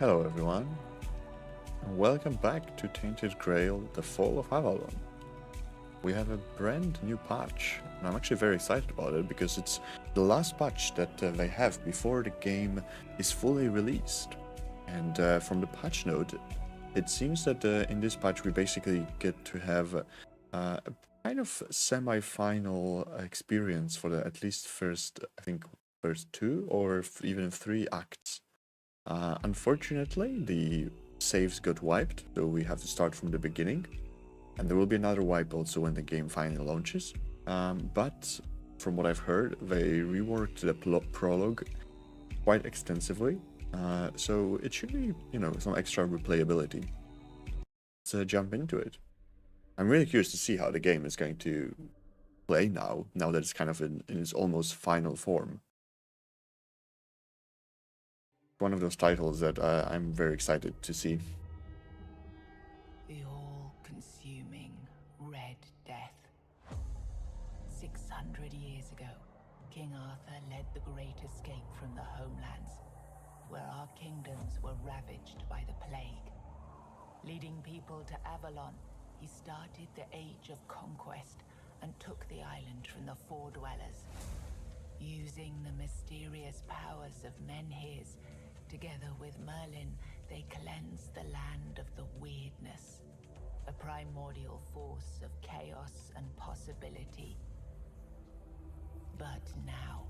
Hello everyone, and welcome back to Tainted Grail, the Fall of Avalon. We have a brand new patch, and I'm actually very excited about it because it's the last patch that they have before the game is fully released. And from the patch note, it seems that in this patch we basically get to have a kind of semi-final experience for the at least first two or even three acts. Unfortunately, the saves got wiped, so we have to start from the beginning. And there will be another wipe also when the game finally launches. But from what I've heard, they reworked the prologue quite extensively. So it should be, some extra replayability. Let's jump into it. I'm really curious to see how the game is going to play now that it's kind of in its almost final form. One of those titles that I'm very excited to see. The all-consuming Red Death. 600 years ago, King Arthur led the Great Escape from the homelands, where our kingdoms were ravaged by the plague. Leading people to Avalon, he started the Age of Conquest and took the island from the Four Dwellers. Using the mysterious powers of Menhirs, together with Merlin, they cleansed the land of the weirdness, a primordial force of chaos and possibility. But now,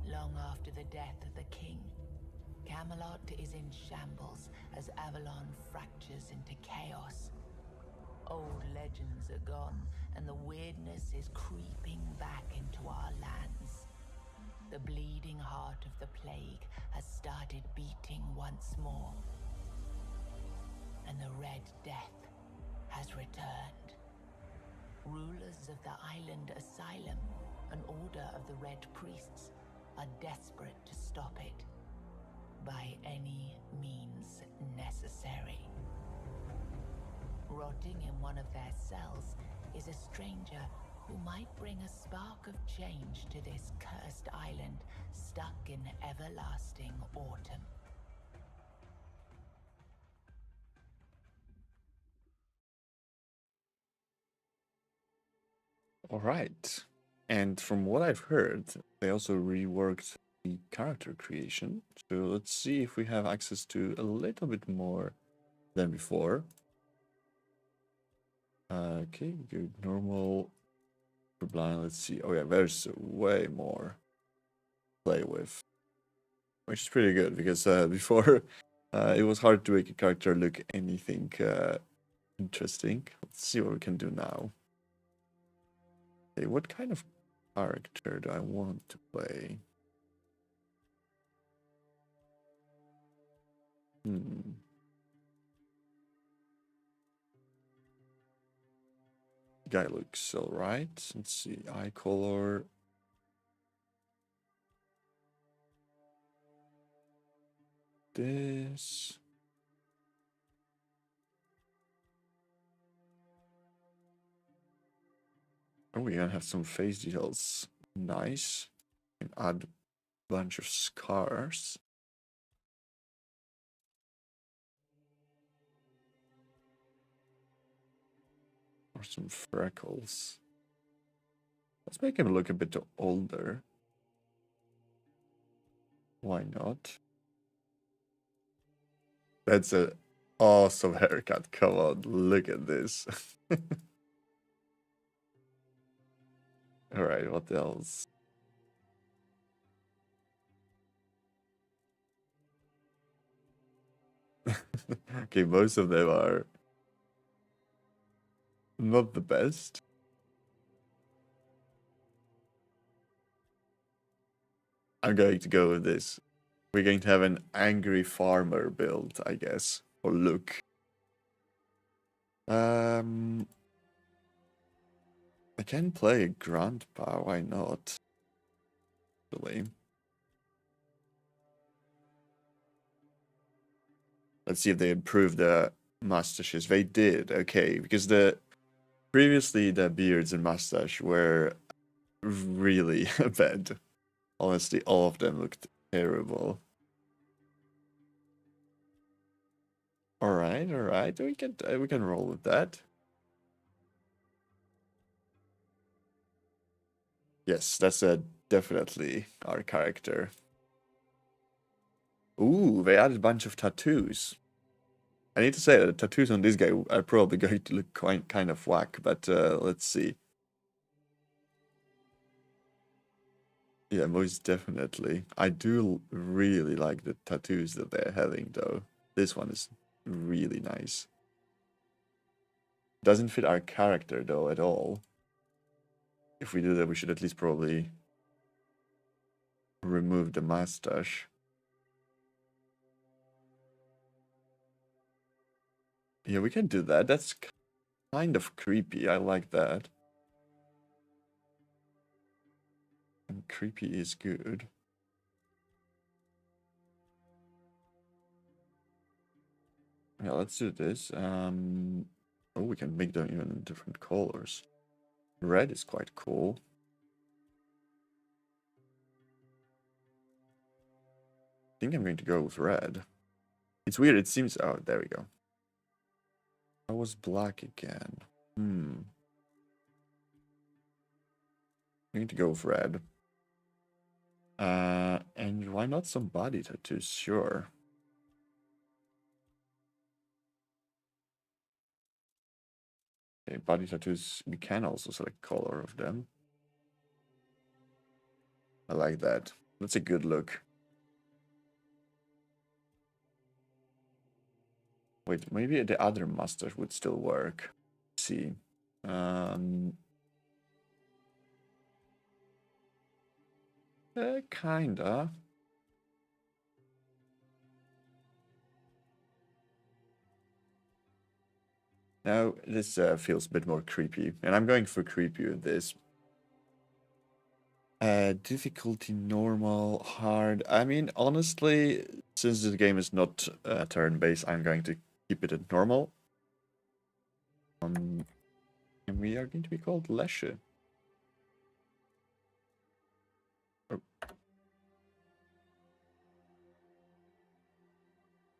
long after the death of the king, Camelot is in shambles as Avalon fractures into chaos. Old legends are gone, and the weirdness is creeping back into our lands. The bleeding heart of the plague has started beating once more. And the Red Death has returned. Rulers of the island asylum, an order of the Red Priests, are desperate to stop it by any means necessary. Rotting in one of their cells is a stranger who might bring a spark of change to this cursed island stuck in everlasting autumn. All right. And from what I've heard, they also reworked the character creation. So let's see if we have access to a little bit more than before. Okay, good. Normal. For blind, let's see. Oh yeah, there's way more to play with. Which is pretty good because before it was hard to make a character look anything interesting. Let's see what we can do now. Okay, what kind of character do I want to play? Guy looks alright. Let's see. Eye color. This. Oh, we're gonna have some face details. Nice. And add a bunch of scars. Or some freckles. Let's make him look a bit older. Why not? That's an awesome haircut. Come on, look at this. Alright, what else? Okay, most of them are not the best. I'm going to go with this. We're going to have an angry farmer build, I guess, or look. I can play a grandpa, why not? Really. Let's see if they improved the mustaches. They did, okay, because previously the beards and mustache were really bad. Honestly, all of them looked terrible. All right. We can roll with that. Yes, that's definitely our character. Ooh, they added a bunch of tattoos. I need to say that the tattoos on this guy are probably going to look kind of whack, but let's see. Yeah, most definitely. I do really like the tattoos that they're having, though. This one is really nice. Doesn't fit our character, though, at all. If we do that, we should at least probably remove the mustache. Yeah, we can do that. That's kind of creepy. I like that. And creepy is good. Yeah, let's do this. Oh, we can make them even in different colors. Red is quite cool. I think I'm going to go with red. It's weird. It seems... Oh, there we go. I was black again. I'm going to go with red. And why not some body tattoos? Sure. Okay, body tattoos. We can also select color of them. I like that. That's a good look. Wait, maybe the other mustache would still work. Let's see. Kinda. Now, this feels a bit more creepy, and I'm going for creepy with this. Difficulty normal, hard. I mean, honestly, since the game is not turn-based, I'm going to keep it at normal. And we are going to be called Lesche. Oh.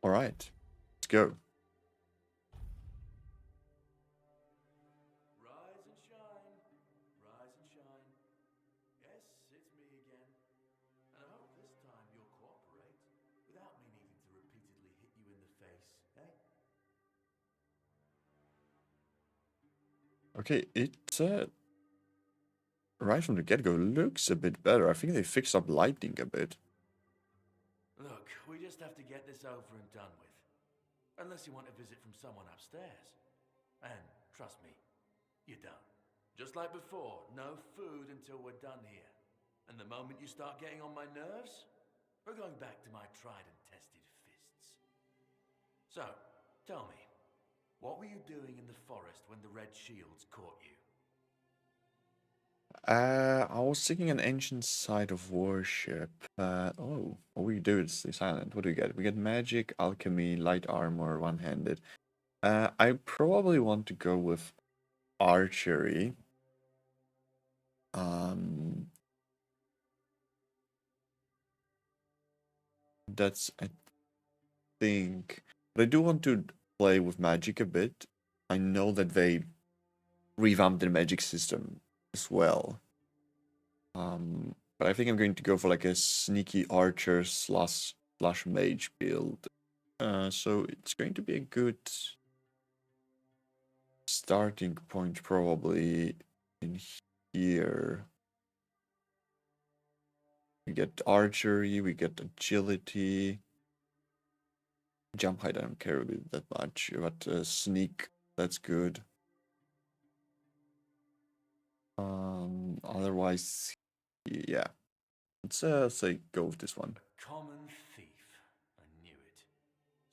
All right, let's go. Rise and shine, rise and shine. Yes, it's me again. And I hope this time you'll cooperate without me needing to repeatedly hit you in the face, eh? Okay, it right from the get-go looks a bit better. I think they fixed up lighting a bit. Look, we just have to get this over and done with. Unless you want a visit from someone upstairs. And trust me, you don't. Just like before, no food until we're done here. And the moment you start getting on my nerves, we're going back to my tried and tested fists. So, tell me, what were you doing in the forest when the Red Shields caught you? I was seeking an ancient site of worship. Oh, what we do is stay silent. What do we get? We get magic, alchemy, light armor, one-handed. I probably want to go with archery. That's, I think, but I do want to play with magic a bit. I know that they revamped their magic system as well. But I think I'm going to go for like a sneaky archer slash mage build. So it's going to be a good starting point probably in here. We get archery, we get agility. Jump height, I don't care about that much, but sneak, that's good. Otherwise, yeah. Let's say go with this one. Common thief. I knew it.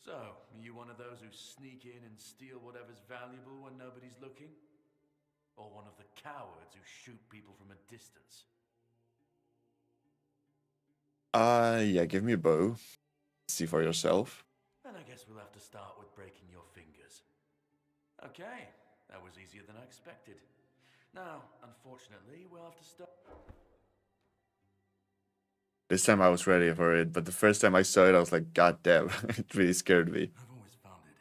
So, are you one of those who sneak in and steal whatever's valuable when nobody's looking? Or one of the cowards who shoot people from a distance? Yeah, give me a bow. See for yourself. Then I guess we'll have to start with breaking your fingers. Okay, that was easier than I expected. Now, unfortunately, we'll have to start. This time I was ready for it, but the first time I saw it, I was like, God damn, it really scared me. I've always found it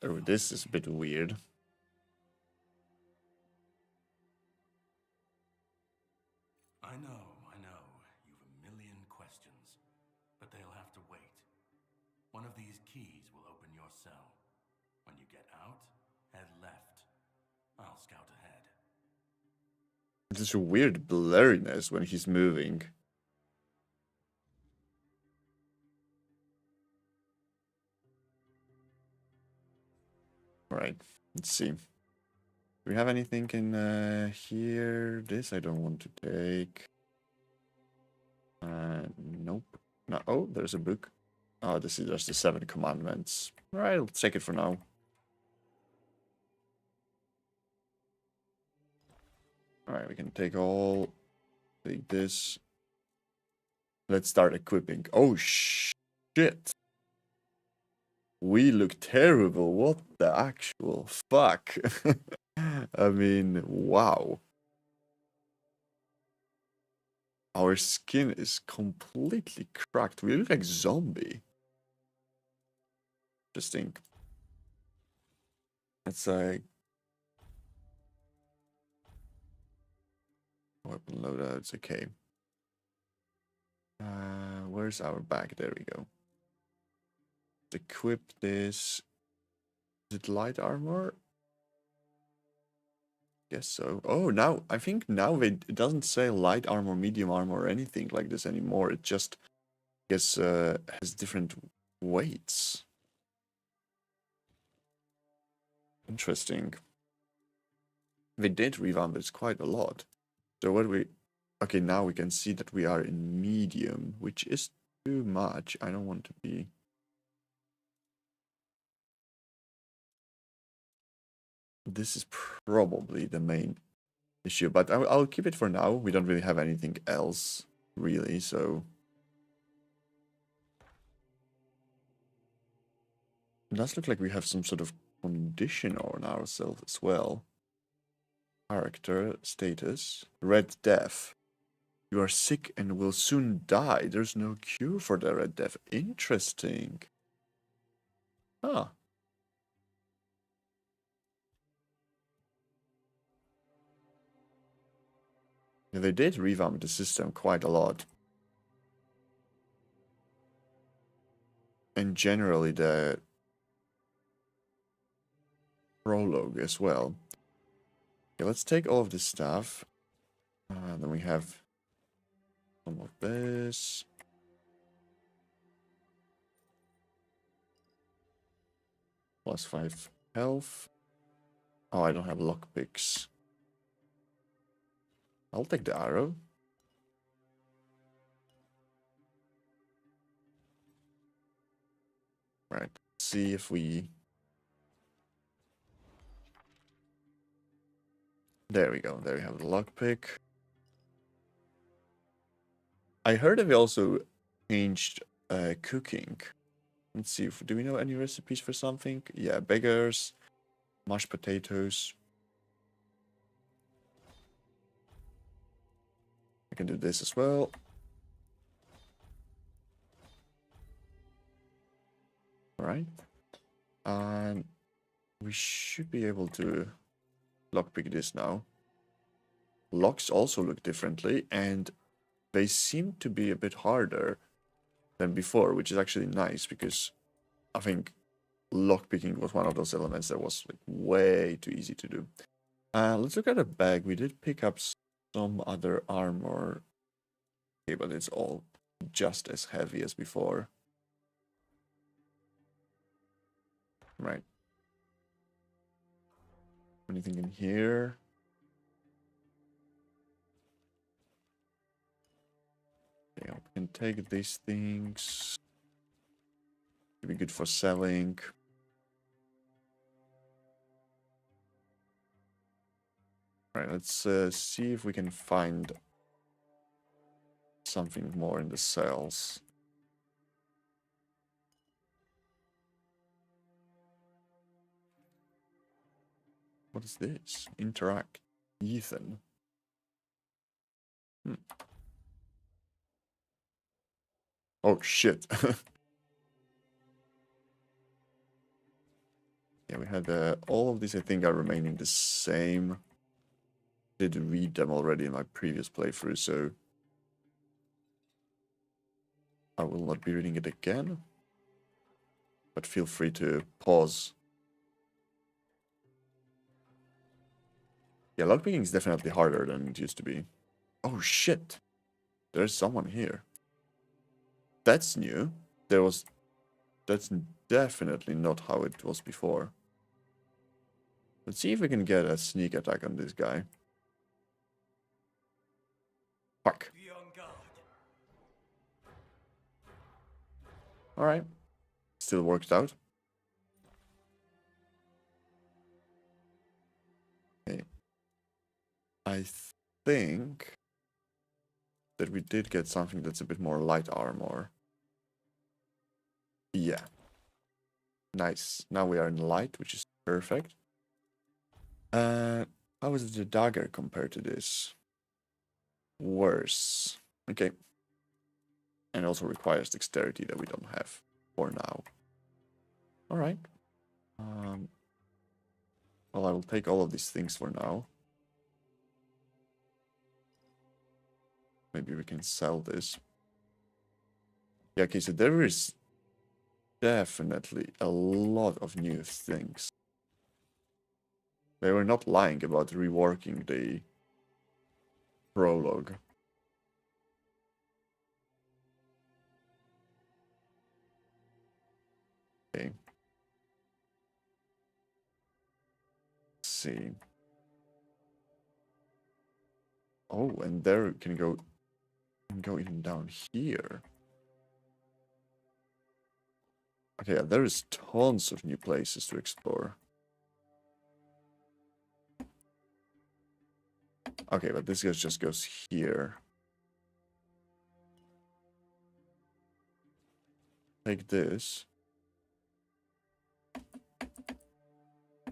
Oh, this is a bit weird. I know. You've a million questions, but they'll have to wait. One of these keys will open your cell. When you get out, head left. I'll scout ahead. There's a weird blurriness when he's moving. Alright, let's see. Do we have anything in here? This I don't want to take. Nope. No. Oh, there's a book. Oh, this is just the 7 commandments. Alright, let's take it for now. Alright, we can take all. Take this. Let's start equipping. Oh, shit. We look terrible. What the actual fuck? I mean, wow. Our skin is completely cracked. We look like zombie. Interesting. It's like weapon loadouts. Okay. Where's our bag? There we go. Equip this. Is it light armor? Guess so. Oh, now I think now it doesn't say light armor, medium armor, or anything like this anymore. It just has different weights. Interesting. They did revamp this quite a lot. So what we... Okay, now we can see that we are in medium, which is too much. I don't want to be... This is probably the main issue, but I'll keep it for now. We don't really have anything else, really, so... It does look like we have some sort of condition on ourselves as well. Character, status, Red Death. You are sick and will soon die. There's no cure for the Red Death. Interesting. Huh. Yeah, they did revamp the system quite a lot. And generally the prologue as well. Okay, let's take all of this stuff. Then we have some of this. Plus 5 health. Oh, I don't have lockpicks. I'll take the arrow. Right. Let's see if we... There we go. There we have the lockpick. I heard that we also changed cooking. Let's see. Do we know any recipes for something? Yeah, beggars, mashed potatoes. I can do this as well. Alright. And we should be able to lockpick this now. Locks also look differently, and they seem to be a bit harder than before, which is actually nice, because I think lockpicking was one of those elements that was like way too easy to do. Let's look at the bag. We did pick up some other armor. Okay, but it's all just as heavy as before. Right. Anything in here? Yeah, we can take these things. It'd be good for selling. Alright, let's see if we can find something more in the cells. What is this? Interact. Ethan. Oh shit. Yeah, we had all of these, I think, are remaining the same. Did read them already in my previous playthrough, so I will not be reading it again. But feel free to pause. Yeah, lockpicking is definitely harder than it used to be. Oh shit! There's someone here. That's new. That's definitely not how it was before. Let's see if we can get a sneak attack on this guy. Fuck. Alright. Still works out. Okay. I think that we did get something that's a bit more light armor. Yeah. Nice. Now we are in light, which is perfect. How is the dagger compared to this? Worse. Okay. And also requires dexterity that we don't have for now. Alright. Well, I will take all of these things for now. Maybe we can sell this. Yeah, okay, so there is definitely a lot of new things. They were not lying about reworking the prologue. Okay. Let's see. Oh, and there we can go even down here. Okay, yeah, there is tons of new places to explore. Okay, but this guy just goes here. Take this.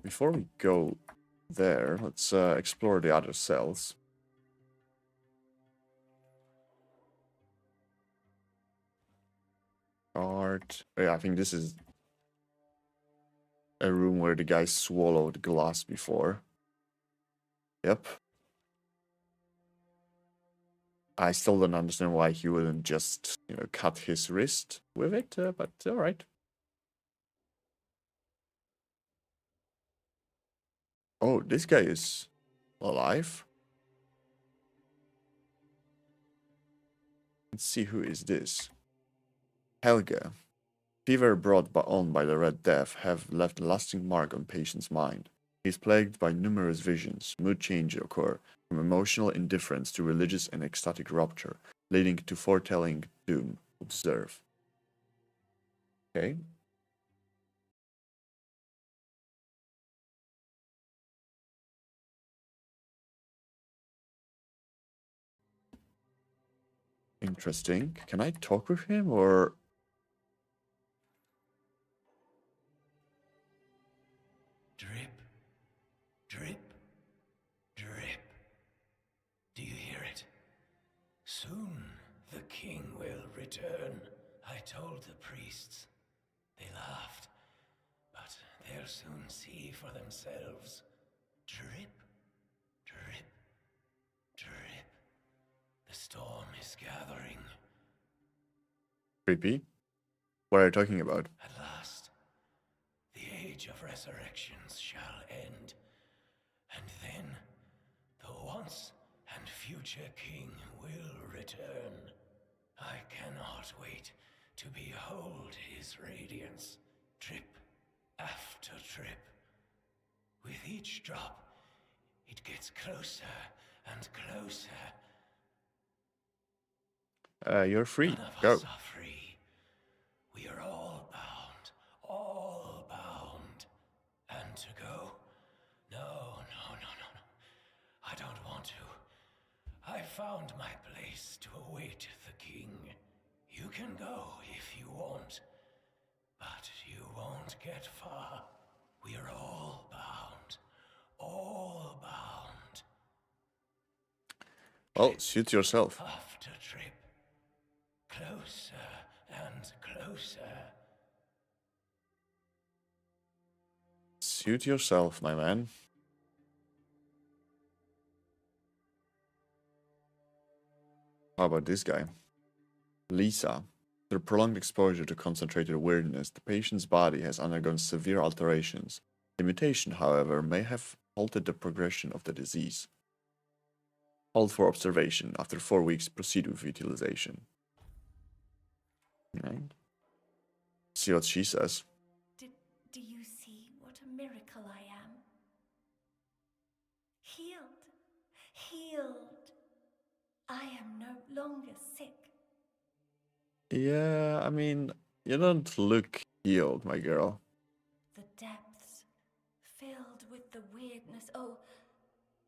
Before we go there, let's explore the other cells. Art. Oh, yeah, I think this is a room where the guy swallowed glass before. Yep. I still don't understand why he wouldn't just, cut his wrist with it, but alright. Oh, this guy is alive? Let's see, who is this? Helga. Fever brought on by the Red Death have left a lasting mark on patient's mind. He is plagued by numerous visions. Mood changes occur, from emotional indifference to religious and ecstatic rupture, leading to foretelling doom. Observe. Okay. Interesting. Can I talk with him, or... Drip, drip, drip. Do you hear it? Soon the king will return. I told the priests. They laughed, but they'll soon see for themselves. Drip, drip, drip. The storm is gathering. Creepy? What are you talking about? At last, the age of resurrections shall end, and then the once and future king will return. I cannot wait to behold his radiance, drip after drip. With each drop, it gets closer and closer. You're free. None of Go. us are free. We are all bound. And to go? No. I don't want to. I found my place to await the king. You can go if you want, but you won't get far. We are all bound. All bound. Well, suit yourself. After trip. Closer and closer. Suit yourself, my man. How about this guy? Lisa. Through prolonged exposure to concentrated weirdness, the patient's body has undergone severe alterations. The mutation, however, may have halted the progression of the disease. Hold for observation. After 4 weeks, proceed with utilization. Right. See what she says. Do you see what a miracle I am? Healed. Healed. I am no longer sick. Yeah, I mean, you don't look healed, my girl. The depths, filled with the weirdness. Oh,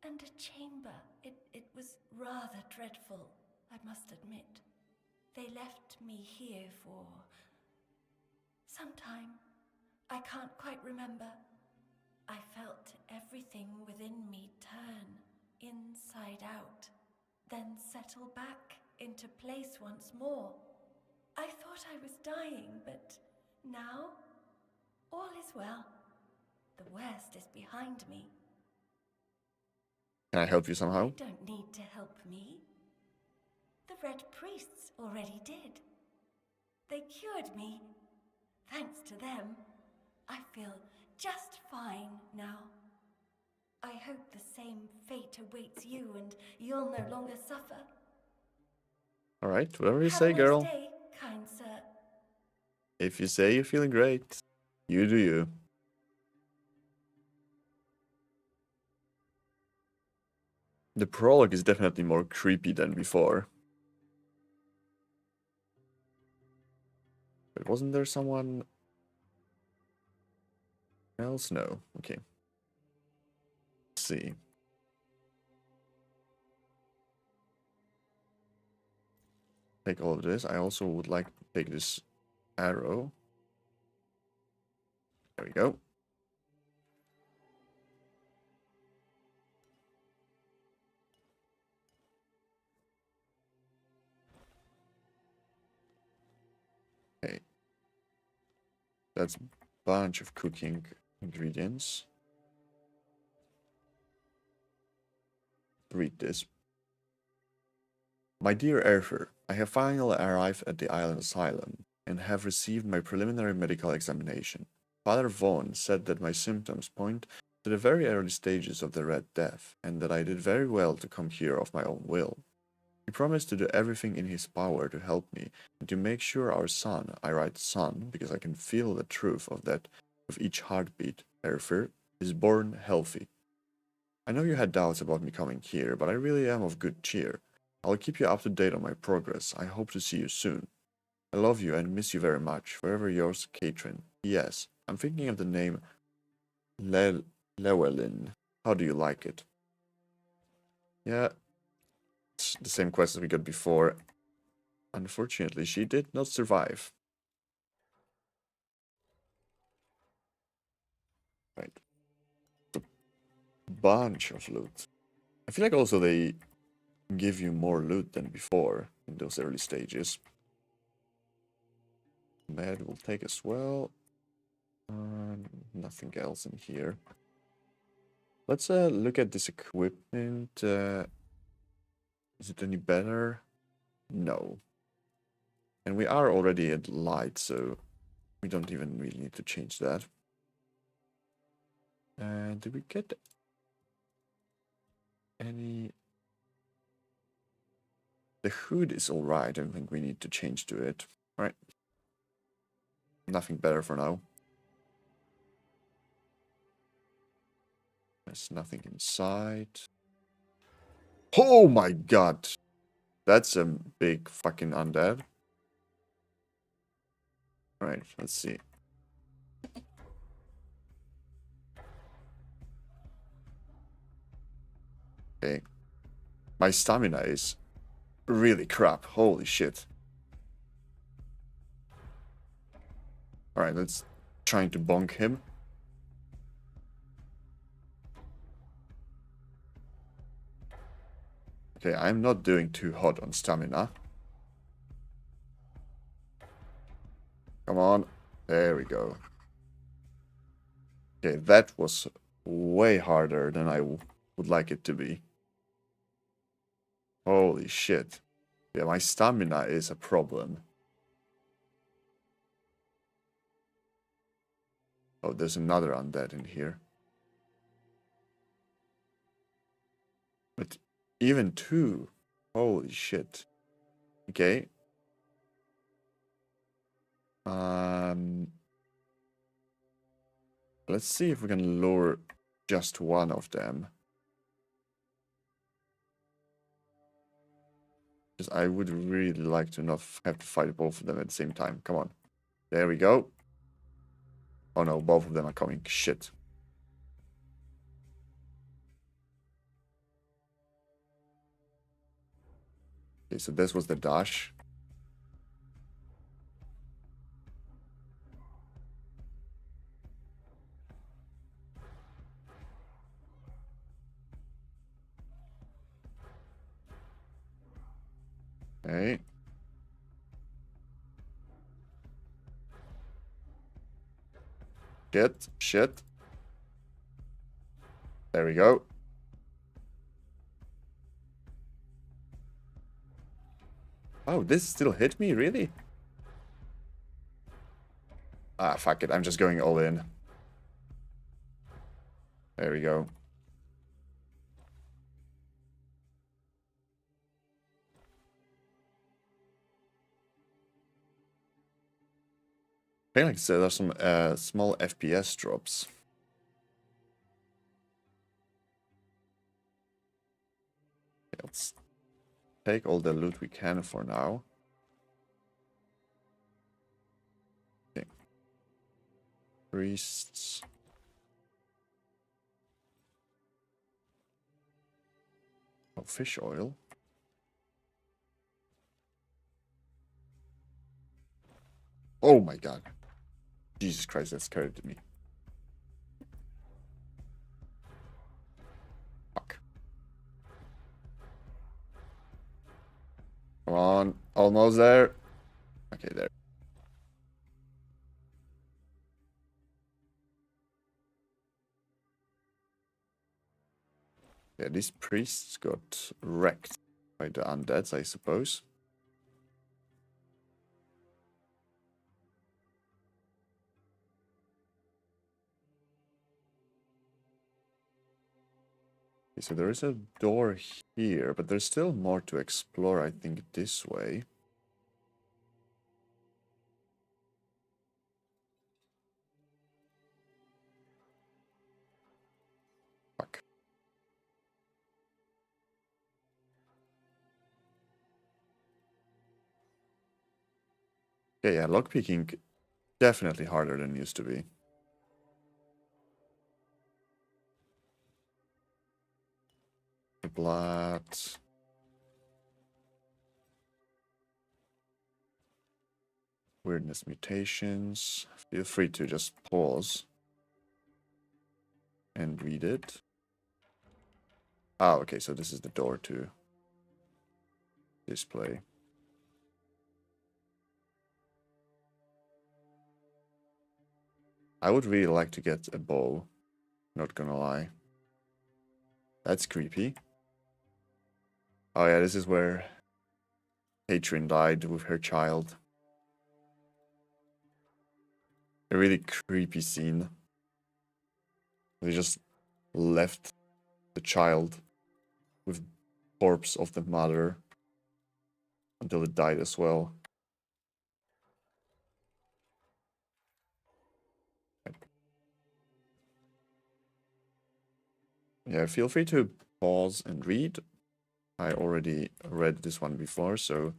and a chamber. It was rather dreadful, I must admit. They left me here for some time. I can't quite remember. I felt everything within me turn inside out, then settle back into place once more. I thought I was dying, but now all is well. The worst is behind me. Can I help you somehow? You don't need to help me. The Red Priests already did. They cured me. Thanks to them, I feel just fine now. I hope the same fate awaits you and you'll no longer suffer. Alright, whatever you Have say, a nice girl. day, kind sir. If you say you're feeling great, you do you. The prologue is definitely more creepy than before. But wasn't there someone else? No. Okay. Let's see. Take all of this. I also would like to take this arrow. There we go. Okay. That's a bunch of cooking ingredients. Read this. My dear Arthur, I have finally arrived at the island asylum and have received my preliminary medical examination. Father Vaughan said that my symptoms point to the very early stages of the Red Death and that I did very well to come here of my own will. He promised to do everything in his power to help me and to make sure our son, I write son because I can feel the truth of that with each heartbeat, Arthur, is born healthy. I know you had doubts about me coming here, but I really am of good cheer. I'll keep you up to date on my progress. I hope to see you soon. I love you and miss you very much. Forever yours, Katrin. Yes, I'm thinking of the name Llewellyn. How do you like it? Yeah, it's the same question we got before. Unfortunately, she did not survive. Right. A bunch of loot. I feel like also they give you more loot than before in those early stages. Med will take as well. Nothing else in here. Let's look at this equipment. Is it any better? No. And we are already at light, so we don't even really need to change that. And did we get any... The hood is alright, I don't think we need to change to it. Alright. Nothing better for now. There's nothing inside. Oh my god! That's a big fucking undead. Alright, let's see. Okay. My stamina is really crap. Holy shit. Alright, let's try to bonk him. Okay, I'm not doing too hot on stamina. Come on. There we go. Okay, that was way harder than I would like it to be. Holy shit. Yeah, my stamina is a problem. Oh, there's another undead in here. But even two. Holy shit. Okay. Let's see if we can lure just one of them. Because I would really like to not have to fight both of them at the same time. Come on. There we go. Oh no, both of them are coming. Shit. Okay, so this was the dash. Okay. Shit. There we go. Oh, this still hit me? Really? Ah, fuck it. I'm just going all in. There we go. I feel like there's some small FPS drops. Okay, let's take all the loot we can for now. Okay. Priests. Oh, fish oil. Oh my god. Jesus Christ, that scared me. Fuck. Come on. Almost there. Okay, there. Yeah, these priests got wrecked by the undeads, I suppose. Okay, so there is a door here, but there's still more to explore, I think, this way. Fuck. Okay, yeah, lockpicking definitely harder than it used to be. Blood. Weirdness mutations. Feel free to just pause and read it. Ah, okay, so this is the door to display. I would really like to get a bow, not gonna lie. That's creepy. Oh yeah, this is where Patron died with her child. A really creepy scene. They just left the child with corpse of the mother until it died as well. Yeah, feel free to pause and read. I already read this one before, so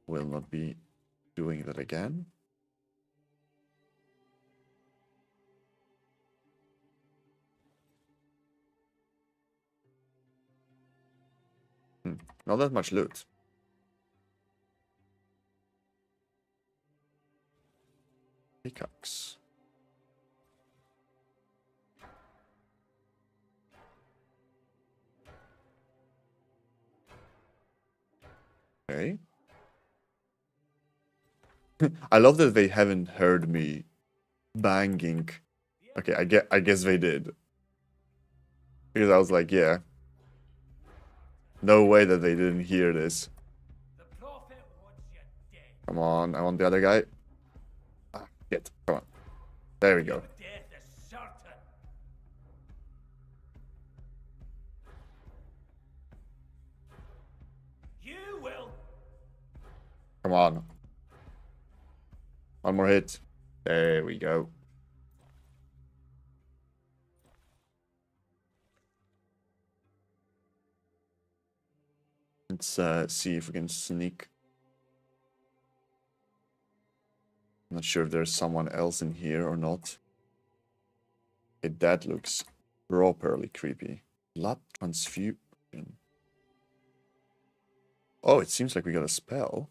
will not be doing that again. Not that much loot. Pickaxe. Okay. I love that they haven't heard me banging Okay, I guess they did. Because I was like, yeah. No way that they didn't hear this. Come on, I want the other guy. Ah, shit. Come on. There we go. You will. Come on. One more hit. There we go. Let's see if we can sneak. I'm not sure if there's someone else in here or not. Okay, that looks properly creepy. Blood transfusion. Oh, it seems like we got a spell.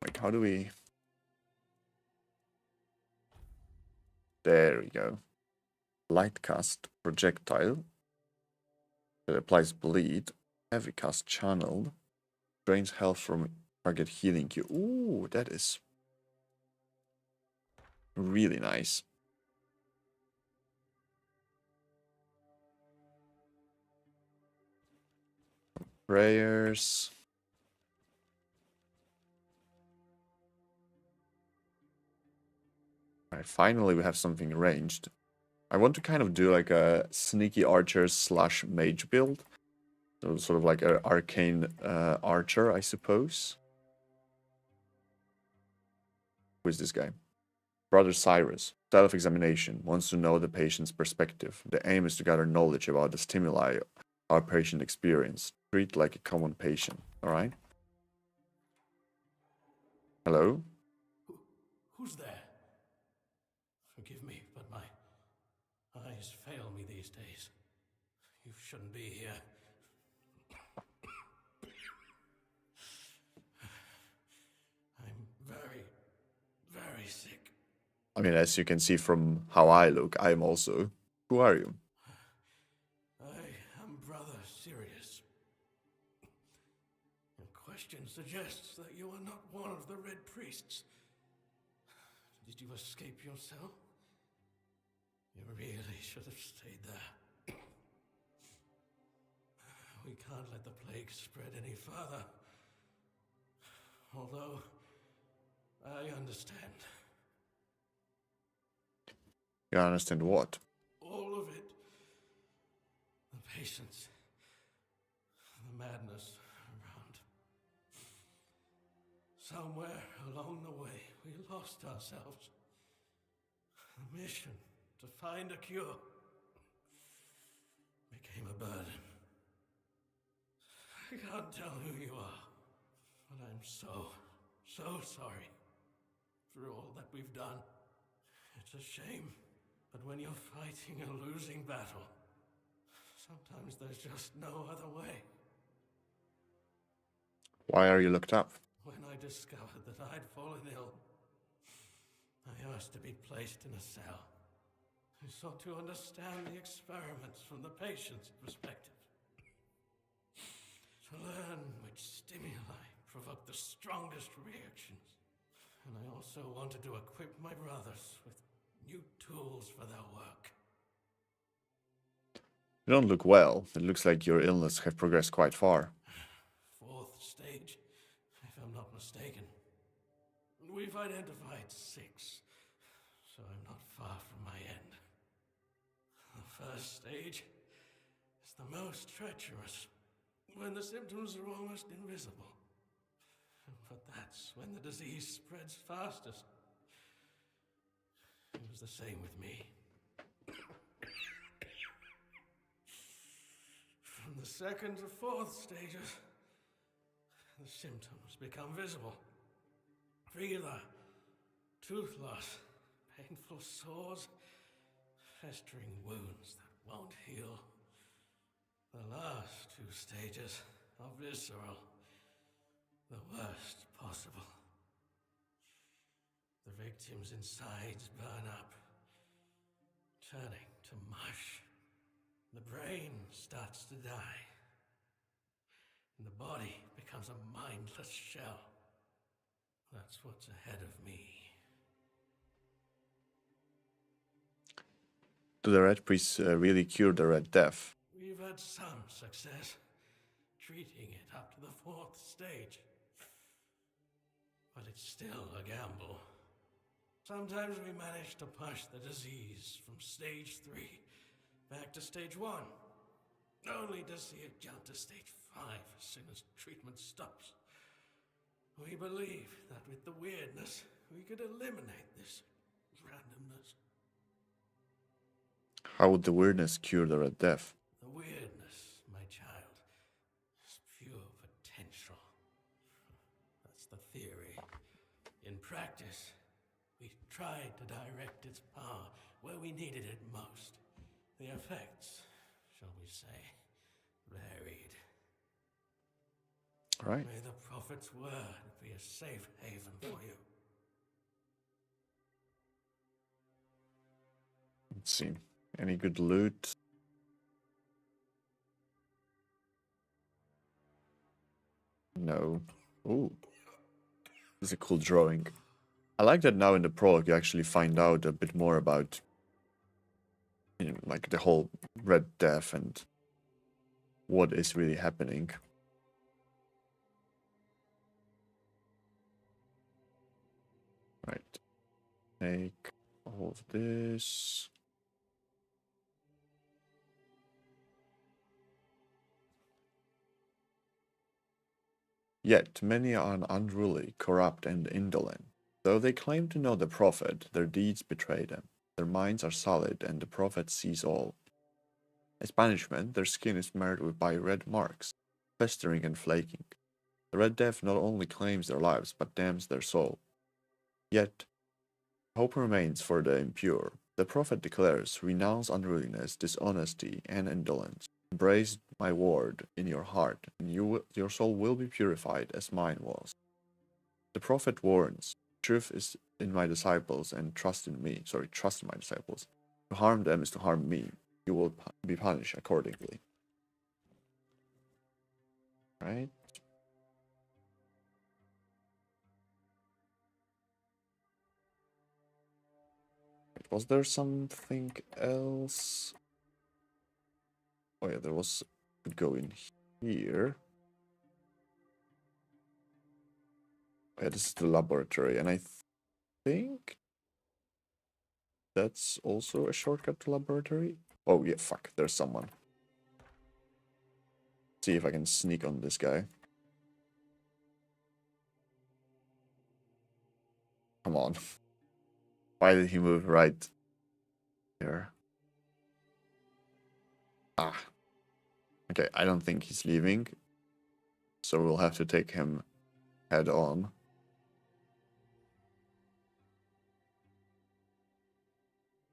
Like, how do we... There we go. Light cast projectile. That applies bleed. Heavy cast channeled. Drains health from target healing you. Ooh, that is really nice. Prayers. Alright, finally we have something ranged. I want to kind of do like a sneaky archer slash mage build. So sort of like an arcane archer, I suppose. Who is this guy? Brother Cyrus. Self-examination. Wants to know the patient's perspective. The aim is to gather knowledge about the stimuli our patient experienced. Treat like a common patient. Alright? Hello? Who's there? Forgive me, but my eyes fail me these days. You shouldn't be here. I'm very, very sick. I mean, as you can see from how I look, I am also. Who are you? I am Brother Sirius. Your question suggests that you are not one of the Red Priests. Did you escape yourself? You really should have stayed there. We can't let the plague spread any further. Although, I understand. You understand what? All of it. The patience. The madness around. Somewhere along the way, we lost ourselves. The mission to find a cure became a burden. I can't tell who you are, but I'm so sorry for all that we've done. It's a shame, but when you're fighting a losing battle, sometimes there's just no other way. Why are you looked up? When I discovered that I'd fallen ill, I asked to be placed in a cell. I sought to understand the experiments from the patient's perspective. To learn which stimuli provoke the strongest reactions. And I also wanted to equip my brothers with new tools for their work. You don't look well. It looks like your illness have progressed quite far. 4th stage, if I'm not mistaken. We've identified 6, so I'm not far from my end. The 1st stage is the most treacherous, when the symptoms are almost invisible. But that's when the disease spreads fastest. It was the same with me. From the 2nd to 4th stages, the symptoms become visible. Fever, tooth loss, painful sores, festering wounds that won't heal. The last 2 stages are visceral, the worst possible. The victim's insides burn up, turning to mush. The brain starts to die, and the body becomes a mindless shell. That's what's ahead of me. do the Red Priests really cure the Red Death? We've had some success treating it up to the 4th stage. But it's still a gamble. Sometimes we manage to push the disease from stage 3 back to stage 1, only to see it jump to stage 5 as soon as treatment stops. We believe that with the weirdness, we could eliminate this randomness. How would the weirdness cure the Red Death? The weirdness, my child, is pure potential. That's the theory. In practice, we tried to direct its power where we needed it most. The effects, shall we say, varied. Right. May the Prophet's word be a safe haven for you. Let's see. Any good loot? No. Ooh. This is a cool drawing. I like that now in the prologue you actually find out a bit more about, you know, like the whole Red Death and what is really happening. Right. Take all of this. Yet many are unruly, corrupt, and indolent. Though they claim to know the Prophet, their deeds betray them. Their minds are solid, and the Prophet sees all. As punishment, their skin is marred by red marks, festering and flaking. The Red Death not only claims their lives, but damns their soul. Yet, hope remains for the impure. The Prophet declares, renounce unruliness, dishonesty, and indolence. Embrace my word in your heart, and your soul will be purified as mine was. The Prophet warns, truth is in my disciples and trust in me. Trust in my disciples. To harm them is to harm me. You will be punished accordingly. Right? Was there something else? Oh yeah, there was. Could go in here. Yeah, this is the laboratory, and I think that's also a shortcut to laboratory. Oh yeah, fuck, there's someone. See if I can sneak on this guy. Come on. Why did he move right here? Ah. Okay, I don't think he's leaving. So we'll have to take him head on.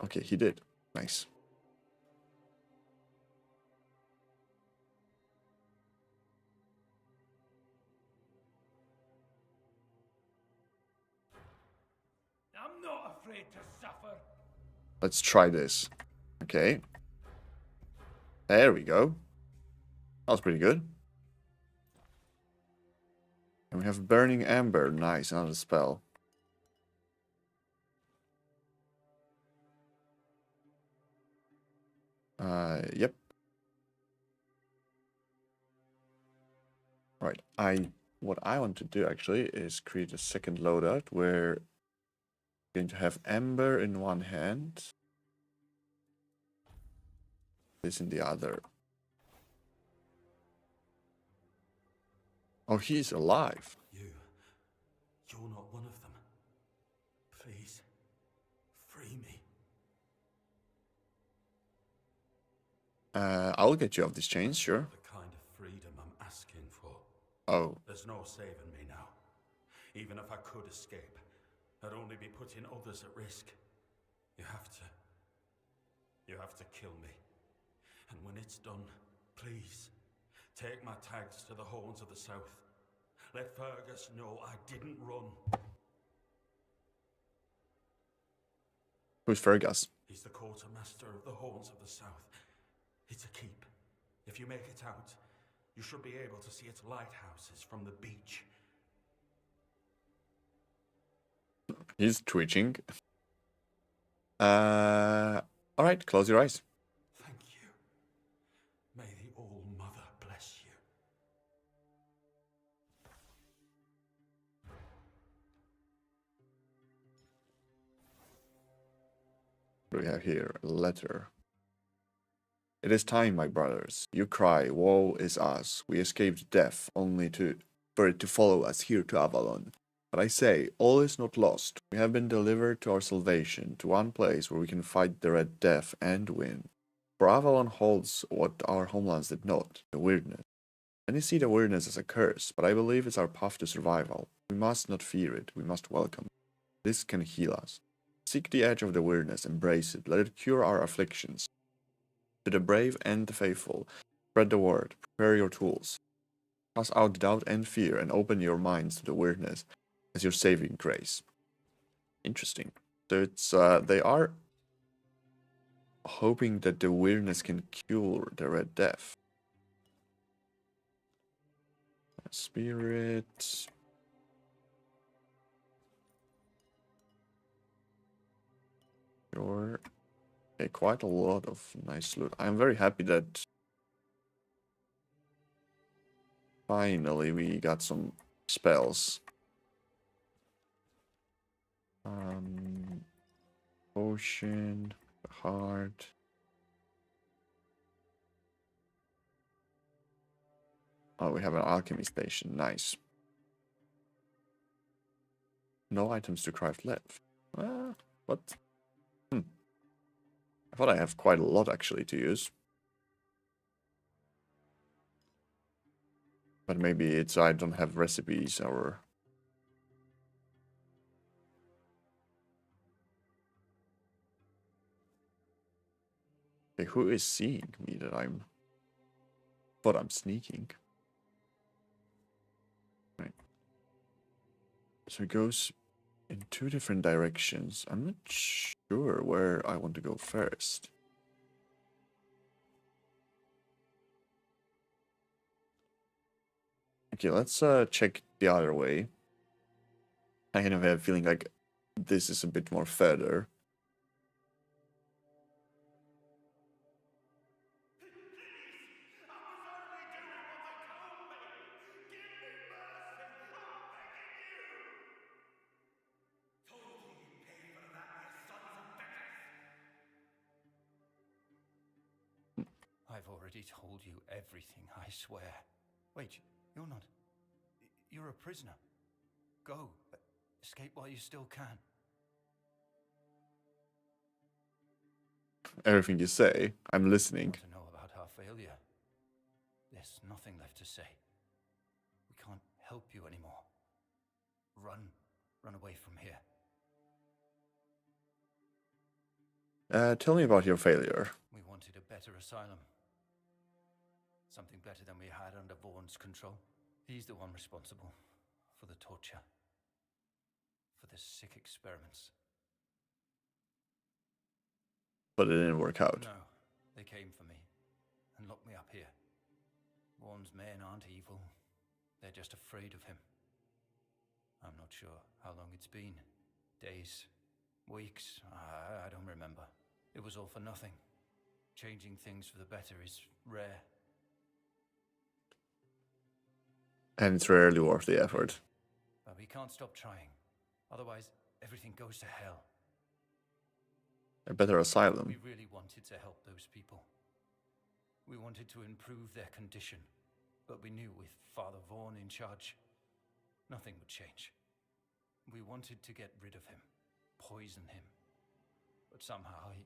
Okay, he did. Nice. I'm not afraid to suffer. Let's try this. Okay. There we go. That was pretty good. And we have Burning Amber. Nice, another spell. Yep. Right. What I want to do actually is create a second loadout where I'm going to have Amber in one hand, this in the other. Oh, he's alive. You're not one of them. Please, free me. I'll get you off these chains, sure. The kind of freedom I'm asking for. Oh, There's no saving me now. Even if I could escape, I'd only be putting others at risk. You have to kill me. And when it's done, please, take my tags to the Horns of the South. Let Fergus know I didn't run. who's Fergus? He's the quartermaster of the Horns of the South. It's a keep. If you make it out, you should be able to see its lighthouses from the beach. He's twitching. All right, close your eyes. Thank you. May the All-Mother bless you. What do we have here? A letter. It is time, my brothers. You cry, woe is us. We escaped death only for it to follow us here to Avalon. But I say, all is not lost. We have been delivered to our salvation, to one place where we can fight the Red Death and win. For Avalon holds what our homelands did not, the weirdness. Many see the weirdness as a curse, but I believe it's our path to survival. We must not fear it, we must welcome it. This can heal us. Seek the edge of the weirdness, embrace it, let it cure our afflictions. To the brave and the faithful, spread the word, prepare your tools. Cast out doubt and fear, and open your minds to the weirdness as your saving grace. Interesting. So it's they are hoping that the weirdness can cure the Red Death. Spirit. Sure. Okay, quite a lot of nice loot. I'm very happy that finally we got some spells. Potion, heart. Oh, we have an alchemy station. Nice. No items to craft left. What? I thought I have quite a lot actually to use. But maybe it's I don't have recipes or... Okay, who is seeing me that I'm... But I'm sneaking. Right. So it goes in two different directions. I'm not sure where I want to go first. Okay, let's check the other way. I kind of have a feeling like this is a bit more further. I've already told you everything, I swear. Wait, you're not... You're a prisoner. Go. Escape while you still can. Everything you say, I'm listening. To know about our failure. There's nothing left to say. We can't help you anymore. Run. Run away from here. Tell me about your failure. We wanted a better asylum. Something better than we had under Vaughn's control. He's the one responsible for the torture. For the sick experiments. But it didn't work out. No, they came for me and locked me up here. Vaughn's men aren't evil. They're just afraid of him. I'm not sure how long it's been. Days, weeks, I don't remember. It was all for nothing. Changing things for the better is rare. And it's rarely worth the effort. But we can't stop trying. Otherwise, everything goes to hell. A better asylum. We really wanted to help those people. We wanted to improve their condition. But we knew with Father Vaughn in charge, nothing would change. We wanted to get rid of him. Poison him. But somehow he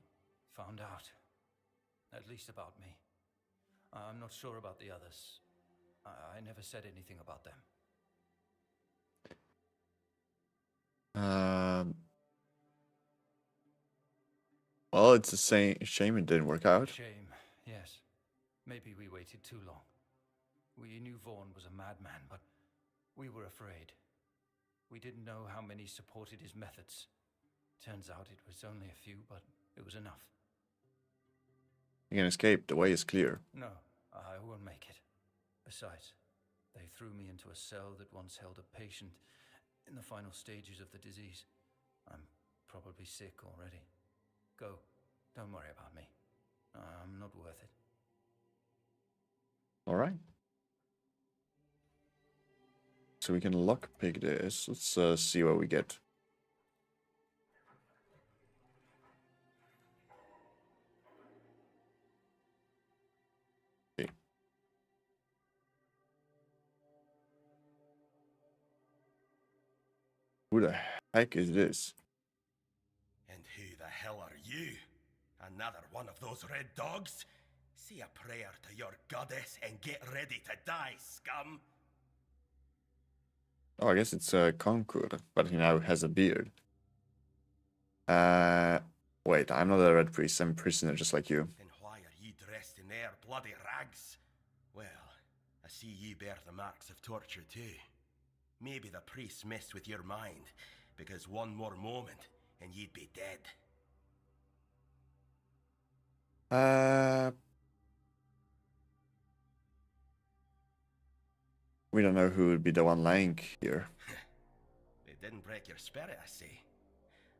found out. At least about me. I'm not sure about the others. I never said anything about them. Well, it's a shame it didn't work out. Shame, yes. Maybe we waited too long. We knew Vaughn was a madman, but we were afraid. We didn't know how many supported his methods. Turns out it was only a few, but it was enough. You can escape, the way is clear. No, I won't make it. Besides, they threw me into a cell that once held a patient in the final stages of the disease. I'm probably sick already. Go. Don't worry about me. I'm not worth it. Alright. So we can lockpick this. Let's see what we get. Okay. Who the heck is this? And who the hell are you? Another one of those red dogs? Say a prayer to your goddess and get ready to die, scum! Oh, I guess it's Conquer, but he now has a beard. Wait, I'm not a red priest, I'm a prisoner just like you. Then why are you dressed in their bloody rags? Well, I see you bear the marks of torture too. Maybe the priests messed with your mind, because one more moment and you'd be dead. We don't know who would be the one lying here. They didn't break your spirit, I see.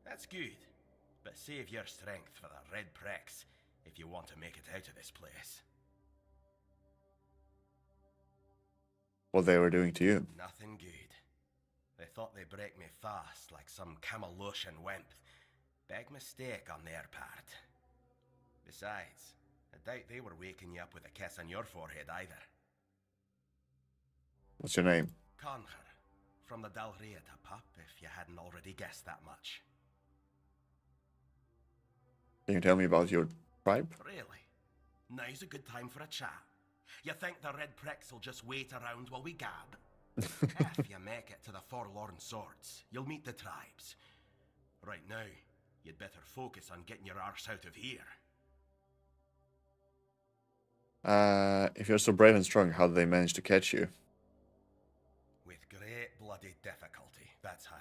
That's good. But save your strength for the red pricks if you want to make it out of this place. What they were doing to you. Nothing good. They thought they'd break me fast like some Camelotian wimp. Big mistake on their part. Besides, I doubt they were waking you up with a kiss on your forehead either. What's your name? Conquer. From the Dalriata pup, if you hadn't already guessed that much. Can you tell me about your tribe? Really? Now's a good time for a chat. You think the red pricks will just wait around while we gab? If you make it to the Forlorn Swords, you'll meet the tribes. Right now, you'd better focus on getting your arse out of here. If you're so brave and strong, how did they manage to catch you? With great bloody difficulty, that's how.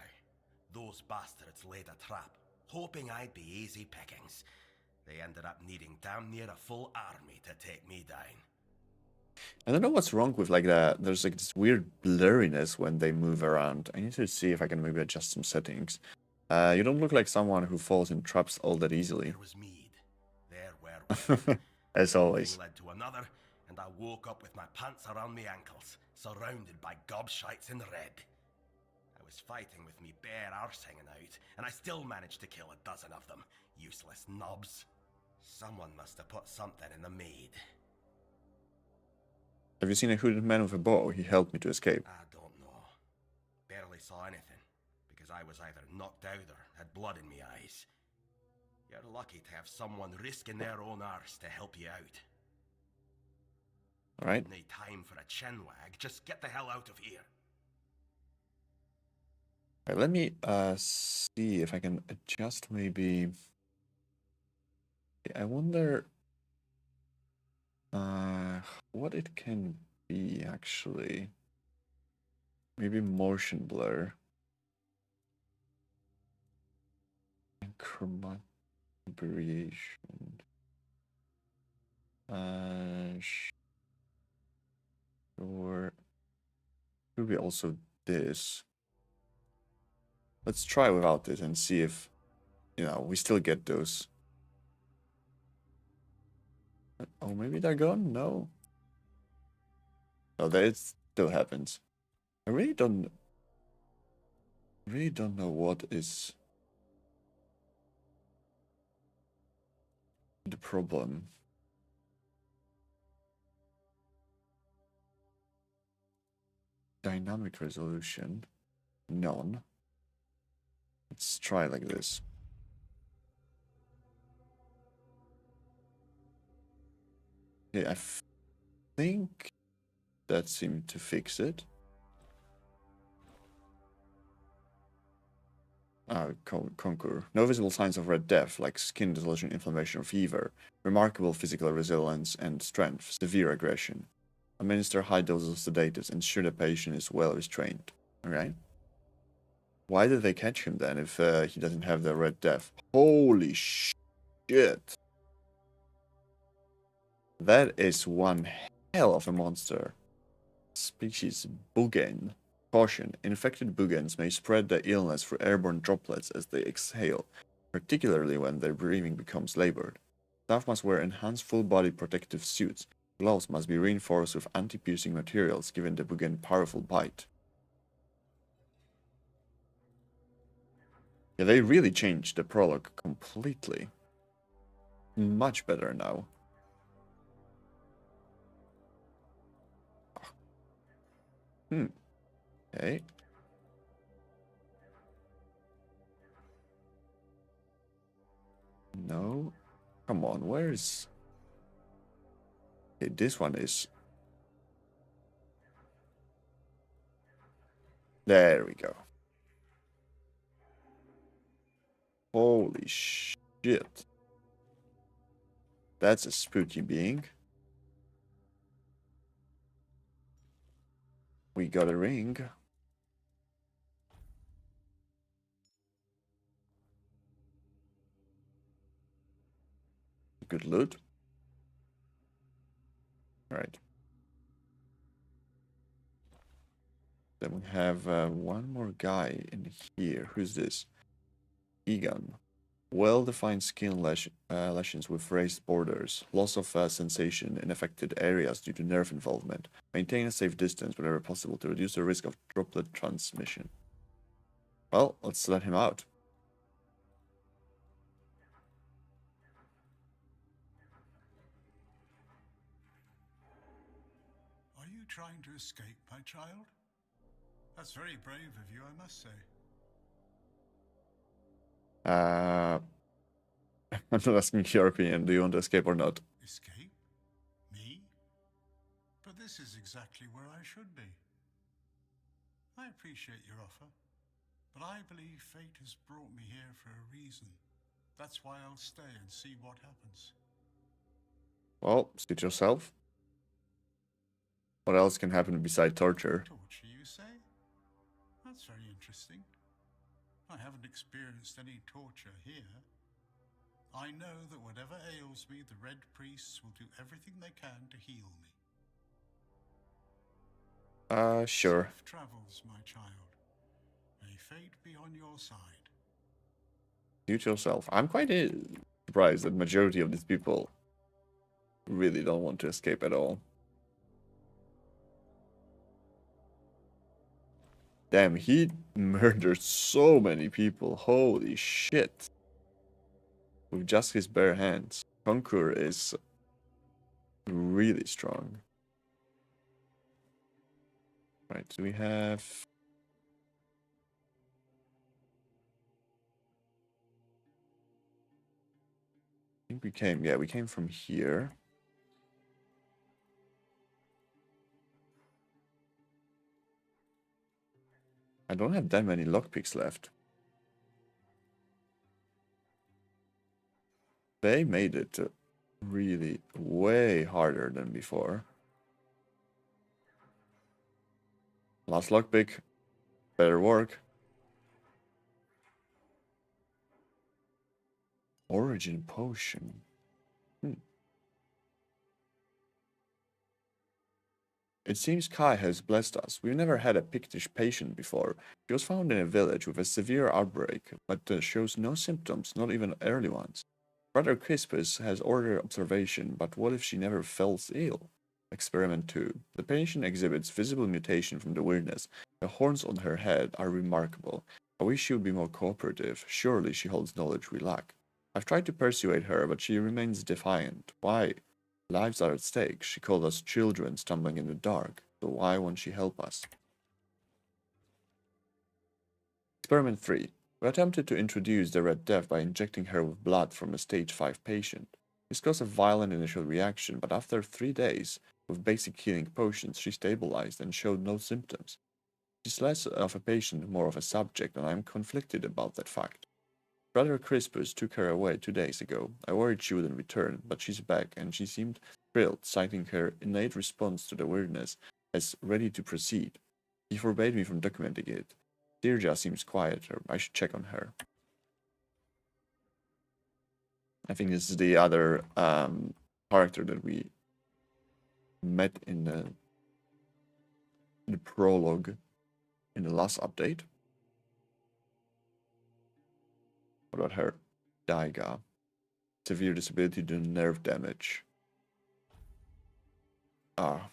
Those bastards laid a trap, hoping I'd be easy pickings. They ended up needing damn near a full army to take me down. I don't know what's wrong with like that. There's like this weird blurriness when they move around. I need to see if I can maybe adjust some settings. You don't look like someone who falls in traps all that easily. There was mead. There were we. As always. One thing led to another, and I woke up with my pants around my ankles, surrounded by gobshites in red. I was fighting with me bare arse hanging out, and I still managed to kill a dozen of them. Useless knobs. Someone must have put something in the mead. Have you seen a hooded man with a bow? He helped me to escape. I don't know. Barely saw anything, because I was either knocked out or had blood in my eyes. You're lucky to have someone risking their own arse to help you out. Alright. No time for a chinwag, just get the hell out of here. Alright, let me see if I can adjust maybe. I wonder what it can be actually. Maybe motion blur. And chromatic variation. Sure. Could be also this. Let's try without this and see if, you know, we still get those. Oh, maybe they're gone? No. No, that still happens. I really don't know what is the problem. Dynamic resolution. None. Let's try like this. Yeah, I think that seemed to fix it. Conquer. No visible signs of red death, like skin discoloration, inflammation, or fever. Remarkable physical resilience and strength. Severe aggression. Administer high doses of sedatives. Ensure the patient is well restrained. Alright. Why did they catch him then if he doesn't have the red death? Holy shit. That is one hell of a monster. Species Bugen. Caution. Infected Bugens may spread the illness through airborne droplets as they exhale, particularly when their breathing becomes labored. Staff must wear enhanced full-body protective suits. Gloves must be reinforced with anti-piercing materials, given the Bugen powerful bite. Yeah, they really changed the prologue completely. Much better now. Okay. No. Come on, where's... Okay, this one is... There we go. Holy shit. That's a spooky being. We got a ring. Good loot. Right. Then we have one more guy in here. Who's this? Egan. Well-defined skin lesions with raised borders. Loss of sensation in affected areas due to nerve involvement. Maintain a safe distance whenever possible to reduce the risk of droplet transmission. Well, let's let him out. Are you trying to escape, my child? That's very brave of you, I must say. I'm not asking your opinion. Do you want to escape or not? Escape? Me? But this is exactly where I should be. I appreciate your offer, but I believe fate has brought me here for a reason. That's why I'll stay and see what happens. Well, suit yourself. What else can happen beside torture? Torture, you say? That's very interesting. I haven't experienced any torture here. I know that whatever ails me, the Red Priests will do everything they can to heal me. Sure. Safe travels, my child. May fate be on your side. Suit yourself. I'm quite surprised that majority of these people really don't want to escape at all. Damn, he murdered so many people. Holy shit. With just his bare hands. Conquer is really strong. Right, so we have... I think we came from here. I don't have that many lockpicks left. They made it really way harder than before. Last lockpick. Better work. Origin potion. It seems Kai has blessed us. We've never had a Pictish patient before. She was found in a village with a severe outbreak, but shows no symptoms, not even early ones. Brother Crispus has ordered observation, but what if she never falls ill? Experiment 2. The patient exhibits visible mutation from the weirdness. The horns on her head are remarkable. I wish she would be more cooperative. Surely she holds knowledge we lack. I've tried to persuade her, but she remains defiant. Why? Lives are at stake. She called us children stumbling in the dark. So why won't she help us? Experiment 3. We attempted to introduce the Red Death by injecting her with blood from a stage 5 patient. This caused a violent initial reaction, but after 3 days, with basic healing potions, she stabilized and showed no symptoms. She's less of a patient, more of a subject, and I'm conflicted about that fact. Brother Crispus took her away 2 days ago. I worried she wouldn't return, but she's back, and she seemed thrilled, citing her innate response to the weirdness as ready to proceed. He forbade me from documenting it. Dirja seems quieter. I should check on her. I think this is the other character that we met in the prologue in the last update. What about her? Daiga. severe disability to nerve damage. Ah.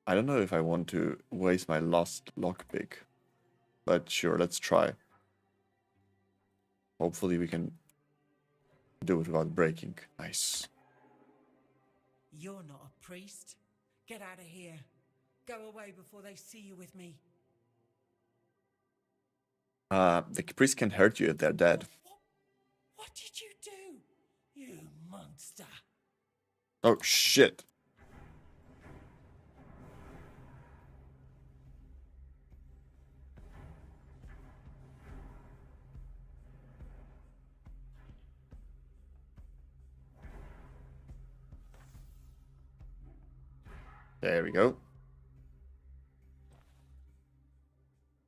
I don't know if I want to waste my last lockpick, but sure, let's try. Hopefully we can do it without breaking. Nice. You're not a priest. Get out of here. Go away before they see you with me. The priest can hurt you if they're dead. What did you do? You monster. Oh, shit. There we go.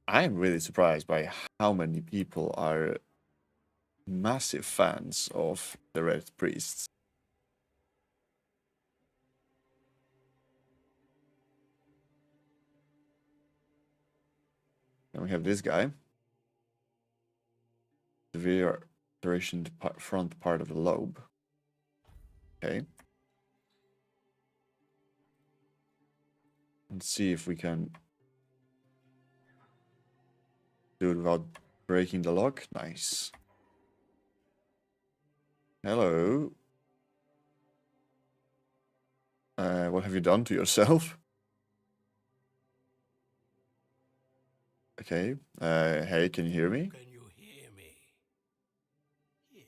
I am really surprised by how many people are massive fans of the Red Priests. Then we have this guy. Severe alteration to front part of the lobe. Okay. Let's see if we can do it without breaking the lock. Nice. Hello. What have you done to yourself? Okay. Hey, can you hear me? Can you hear me? Hear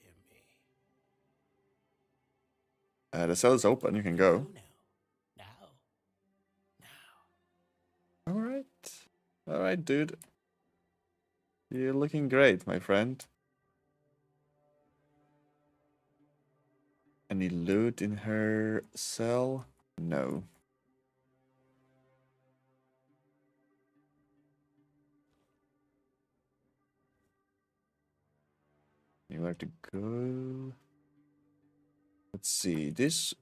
me. The cell is open. You can go. Now. Now. All right. All right, dude. You're looking great, my friend. Any loot in her cell? No. Anywhere to go? Let's see. This.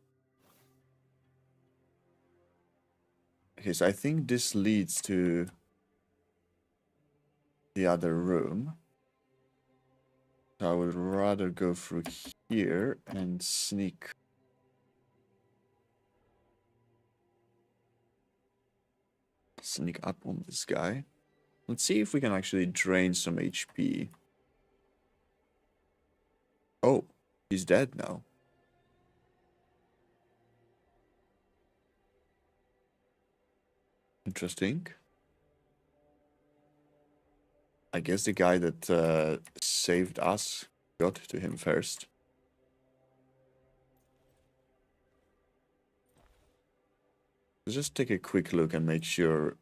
Okay, so I think this leads to the other room. So I would rather go through here and sneak. Sneak up on this guy. Let's see if we can actually drain some HP. Oh, he's dead now. Interesting. I guess the guy that saved us got to him first. Let's just take a quick look and make sure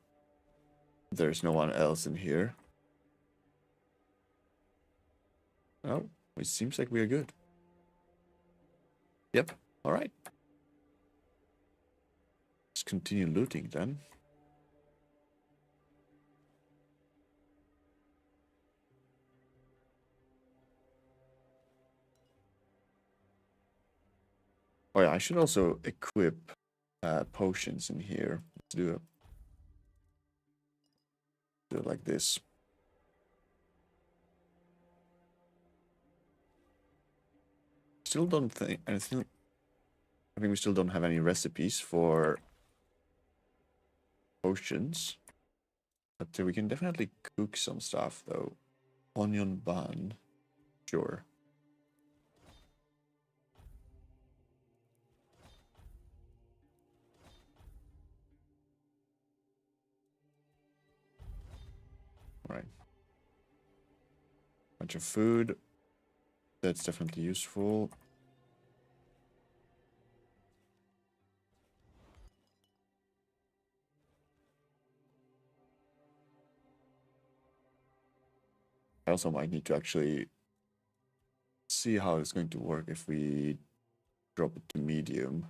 there's no one else in here. Oh, it seems like we are good. Yep, alright. Let's continue looting then. Oh yeah, I should also equip potions in here. Let's do it like this. Still don't think anything. I think we still don't have any recipes for potions, but we can definitely cook some stuff though. Onion bun, sure. Right. Bunch of food. That's definitely useful. I also might need to actually see how it's going to work if we drop it to medium.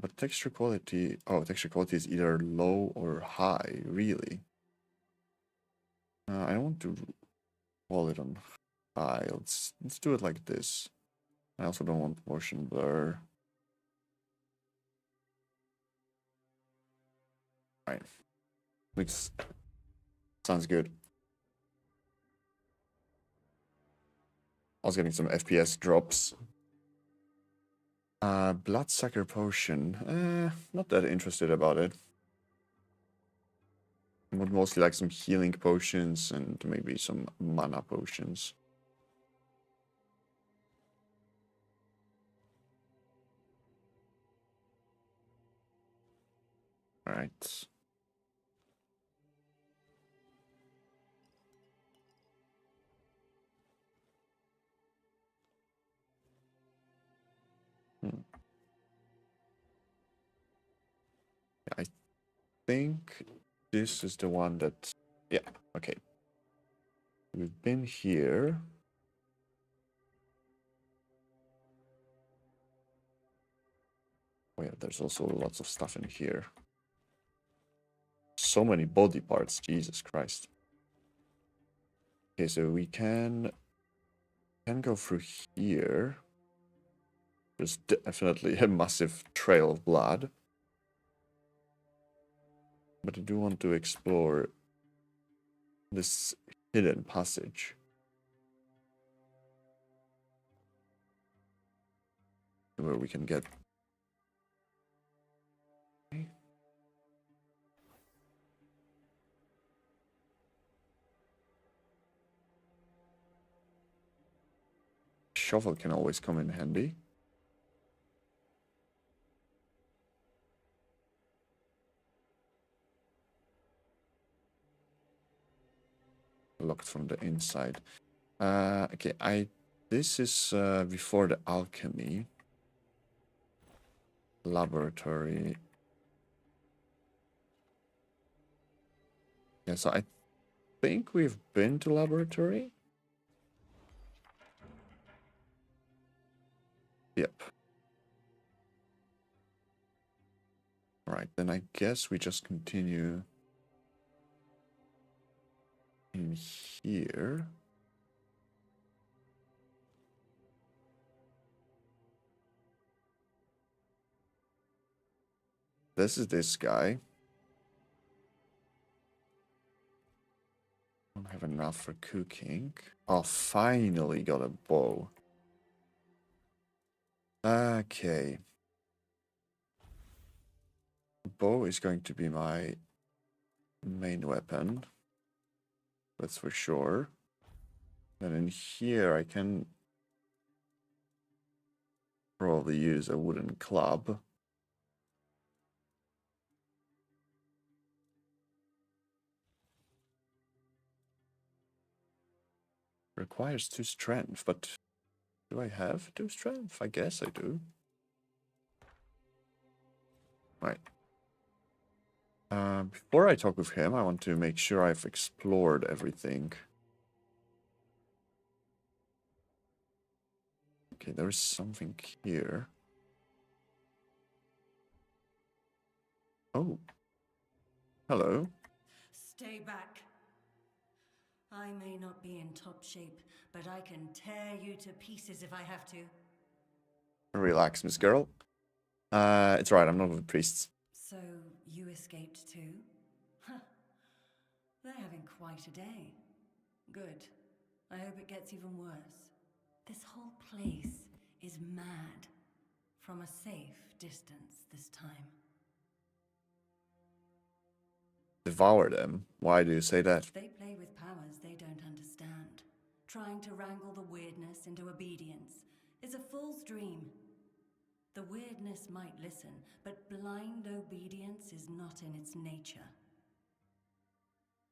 But texture quality, texture quality is either low or high, really. I don't want to call it on high. Let's do it like this. I also don't want motion blur. Right. Looks sounds good. I was getting some FPS drops. Bloodsucker potion. Not that interested about it. I would mostly like some healing potions and maybe some mana potions. Alright. I think this is the one that... Yeah, okay. We've been here. Oh yeah, there's also lots of stuff in here. So many body parts, Jesus Christ. Okay, so we can go through here. There's definitely a massive trail of blood. But I do want to explore this hidden passage. Where we can get... Shovel can always come in handy. Locked from the inside. Okay, this is before the alchemy laboratory. Yeah, so I think we've been to laboratory. Yep. Right, then I guess we just continue in here. This is this guy. Don't have enough for cooking. Oh, finally got a bow. Okay. Bow is going to be my main weapon. That's for sure. And in here I can probably use a wooden club. Requires 2 strength, but do I have 2 strength? I guess I do. Right. Before I talk with him, I want to make sure I've explored everything. Okay, there's something here. Oh. Hello. Stay back. I may not be in top shape, but I can tear you to pieces if I have to. Relax, Miss Girl. It's right, I'm not with the priests. So, you escaped too? Huh. They're having quite a day. Good. I hope it gets even worse. This whole place is mad. From a safe distance this time. Devour them? Why do you say that? They play with powers they don't understand. Trying to wrangle the weirdness into obedience is a fool's dream. The weirdness might listen, but blind obedience is not in its nature.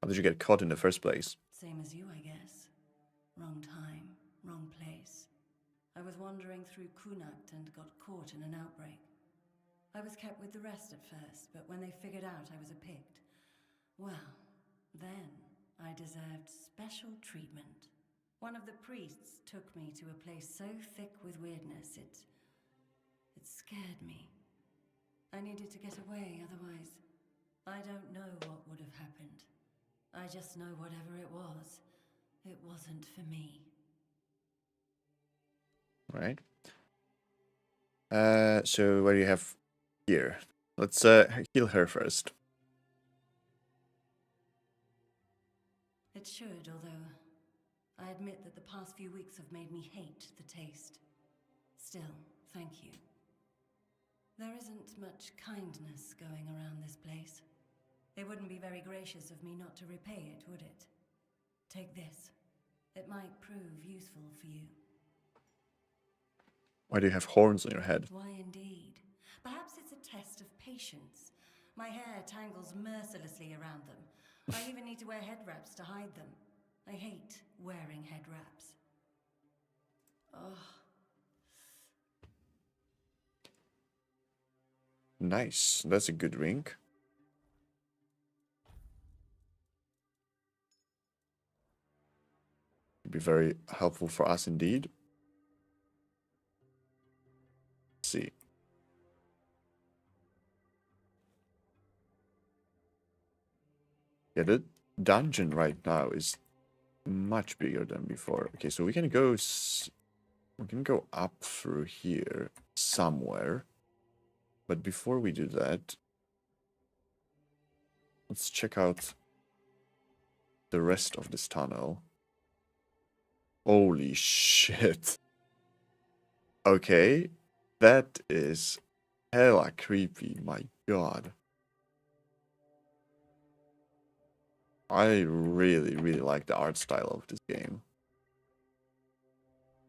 How did you get caught in the first place? Same as you, I guess. Wrong time, wrong place. I was wandering through Kunakt and got caught in an outbreak. I was kept with the rest at first, but when they figured out I was a Pict, well, then I deserved special treatment. One of the priests took me to a place so thick with weirdness, it scared me. I needed to get away, otherwise, I don't know what would have happened. I just know whatever it wasn't for me. Right. So what do you have here? Let's heal her first. It should, although I admit that the past few weeks have made me hate the taste. Still, thank you. There isn't much kindness going around this place. It wouldn't be very gracious of me not to repay it, would it? Take this. It might prove useful for you. Why do you have horns on your head? Why indeed? Perhaps it's a test of patience. My hair tangles mercilessly around them. I even need to wear head wraps to hide them. I hate wearing head wraps. Oh. Nice. That's a good ring. It'd be very helpful for us indeed. Let's see. Yeah, the dungeon right now is much bigger than before. Okay, so we can go up through here somewhere. But before we do that, let's check out the rest of this tunnel. Holy shit. Okay, that is hella creepy, my god. I really, really like the art style of this game.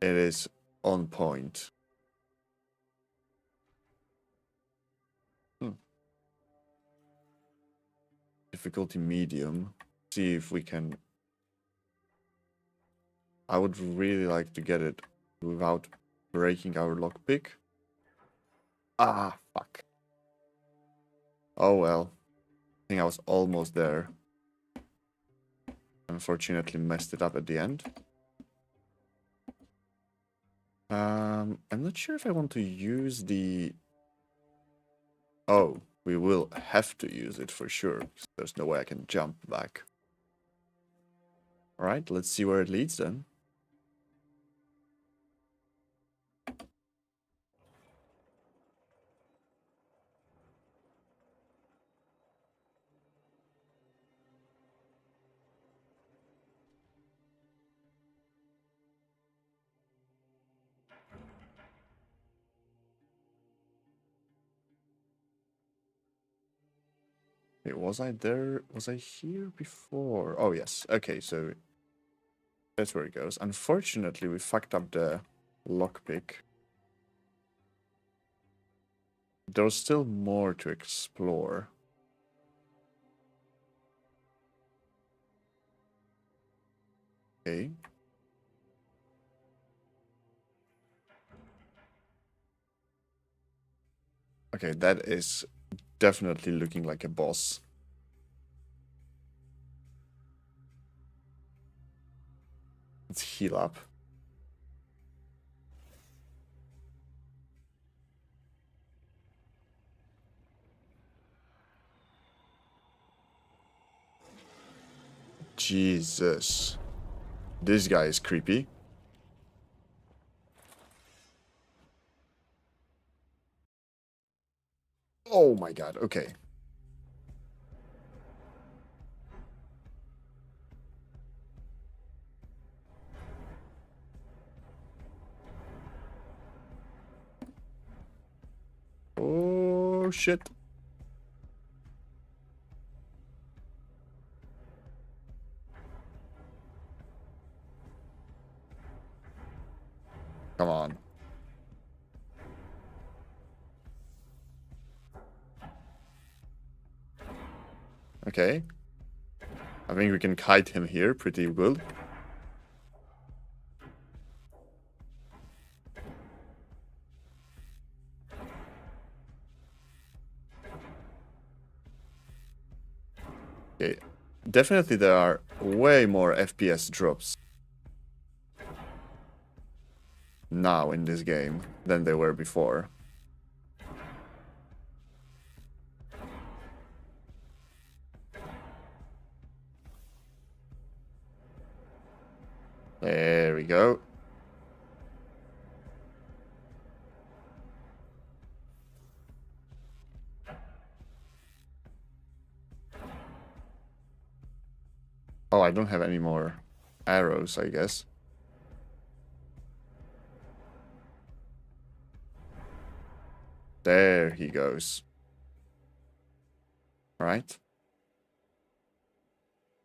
It is on point. Difficulty medium. See if we can... I would really like to get it without breaking our lockpick. Ah, fuck. Oh well. I think I was almost there. Unfortunately messed it up at the end. I'm not sure if I want to use the... Oh, we will have to use it for sure. There's no way I can jump back. Alright, let's see where it leads then. Wait, was I there? Was I here before? Oh, yes. Okay, so that's where it goes. Unfortunately, we fucked up the lockpick. There's still more to explore. Okay. Okay, that is definitely looking like a boss. Let's heal up. Jesus. This guy is creepy. Oh my god, okay. Oh shit. Come on. Okay. I think we can kite him here pretty well. Okay. Definitely there are way more FPS drops now in this game than there were before. There we go. Oh, I don't have any more arrows, I guess. There he goes. Right.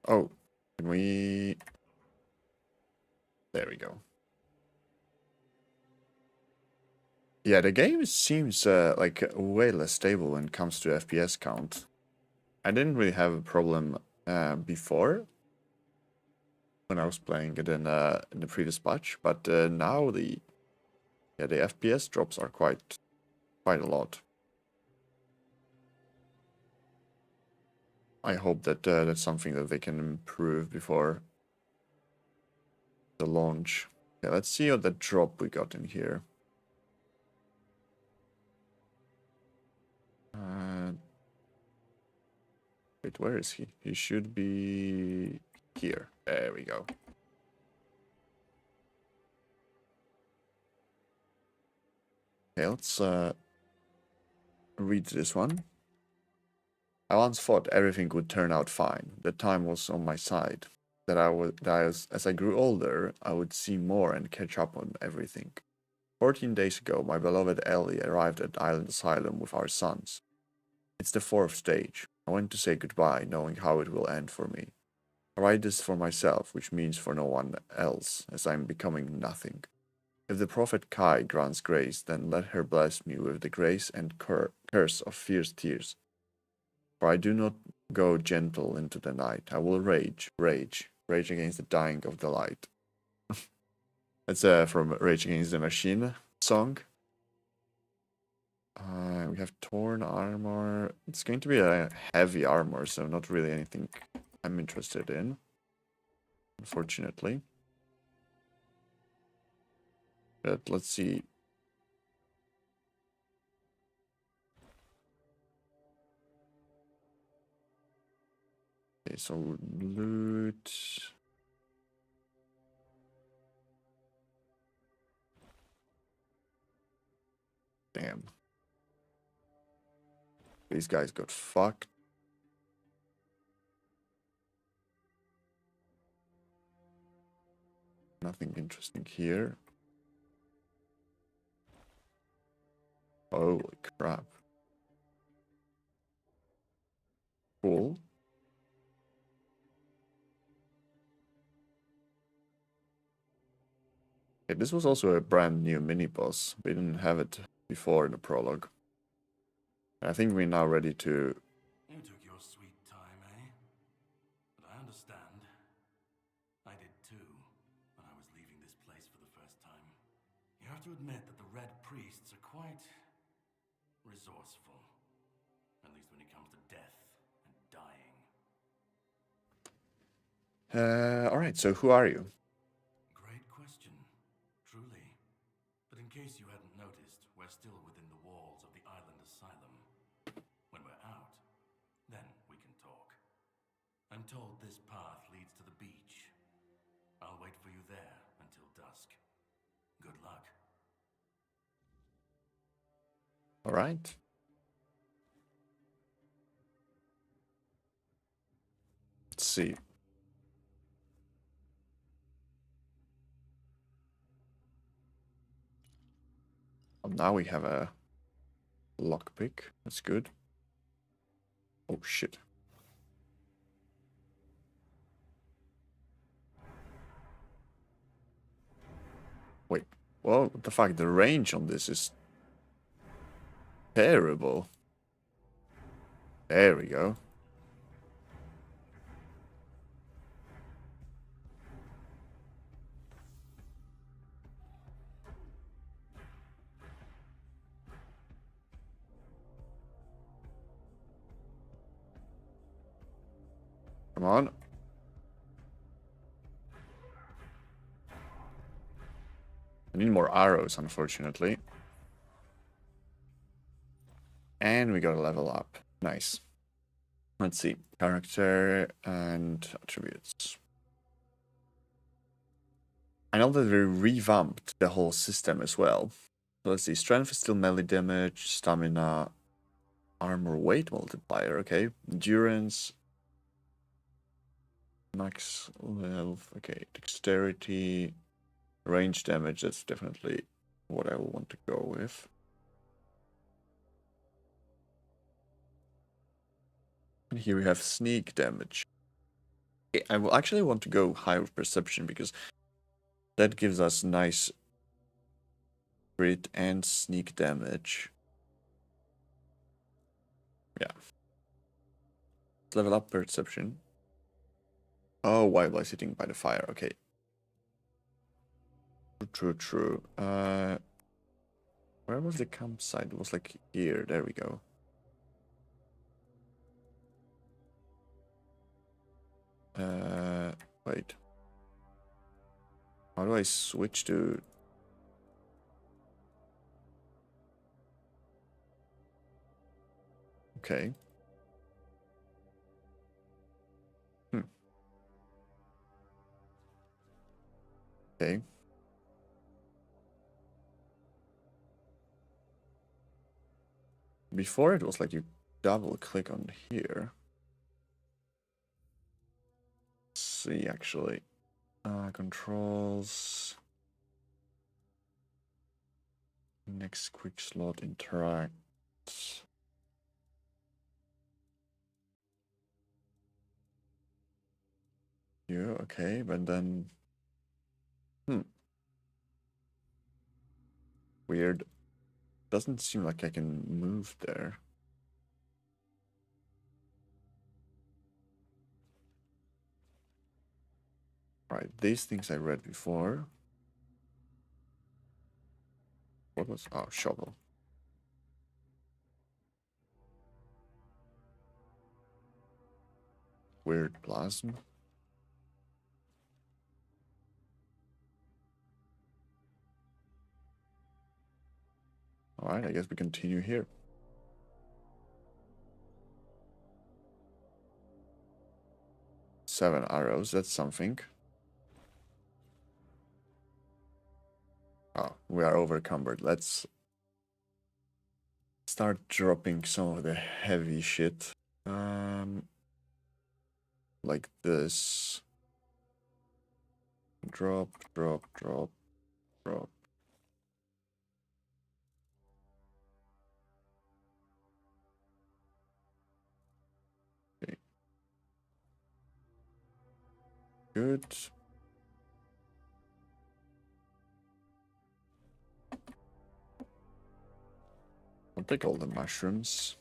Oh, can we... There we go. Yeah, the game seems like way less stable when it comes to FPS count. I didn't really have a problem before when I was playing it in the previous patch, but now the FPS drops are quite a lot. I hope that that's something that they can improve before the launch. Okay, let's see what the drop we got in here. Wait, where is he? He should be here. There we go. Okay, let's read this one. I once thought everything would turn out fine. The time was on my side. As I grew older, I would see more and catch up on everything. 14 days ago, my beloved Ellie arrived at Island Asylum with our sons. It's the 4th stage. I went to say goodbye, knowing how it will end for me. I write this for myself, which means for no one else, as I am becoming nothing. If the prophet Kai grants grace, then let her bless me with the grace and curse of fierce tears. For I do not go gentle into the night. I will rage against the dying of the light. That's from Rage Against the Machine song. We have torn armor. It's going to be a heavy armor, so not really anything I'm interested in, unfortunately. But let's see. Okay, so loot. Damn. These guys got fucked. Nothing interesting here. Holy crap. Cool. Okay, this was also a brand new mini-boss. We didn't have it before in the prologue. I think we're now ready to... You took your sweet time, eh? But I understand. I did too, when I was leaving this place for the first time. You have to admit that the Red Priests are quite... resourceful. At least when it comes to death and dying. Alright, so who are you? Great question, truly. But in case you hadn't noticed, we're still within the walls of the Island Asylum. When we're out, then we can talk. I'm told this path leads to the beach. I'll wait for you there until dusk. Good luck. Alright. Let's see. Well, now we have a lockpick. That's good. Oh shit. Wait. Well, what the fuck? The range on this is terrible. There we go. Come on. I need more arrows, unfortunately. And we got a level up. Nice. Let's see. Character and attributes. I know that we revamped the whole system as well. So let's see. Strength is still melee damage, stamina, armor weight multiplier. Okay. Endurance. Max health. Okay, dexterity, range damage. That's definitely what I will want to go with. And here we have sneak damage. I will actually want to go high with perception because that gives us nice crit and sneak damage. Yeah. Let's level up perception. Oh, while sitting by the fire. Okay. True. Where was the campsite? It was like here. There we go. Wait. How do I switch to... Okay. Okay. Before it was like you double click on here. Let's see, actually. Controls. Next quick slot interacts. Yeah, okay, but then... Weird. Doesn't seem like I can move there. Right, these things I read before. What was... Oh, shovel. Weird plasma. Alright, I guess we continue here. Seven arrows, that's something. Oh, we are overcumbered. Let's start dropping some of the heavy shit. Like this. Drop. Okay. Good. I'll take all the mushrooms.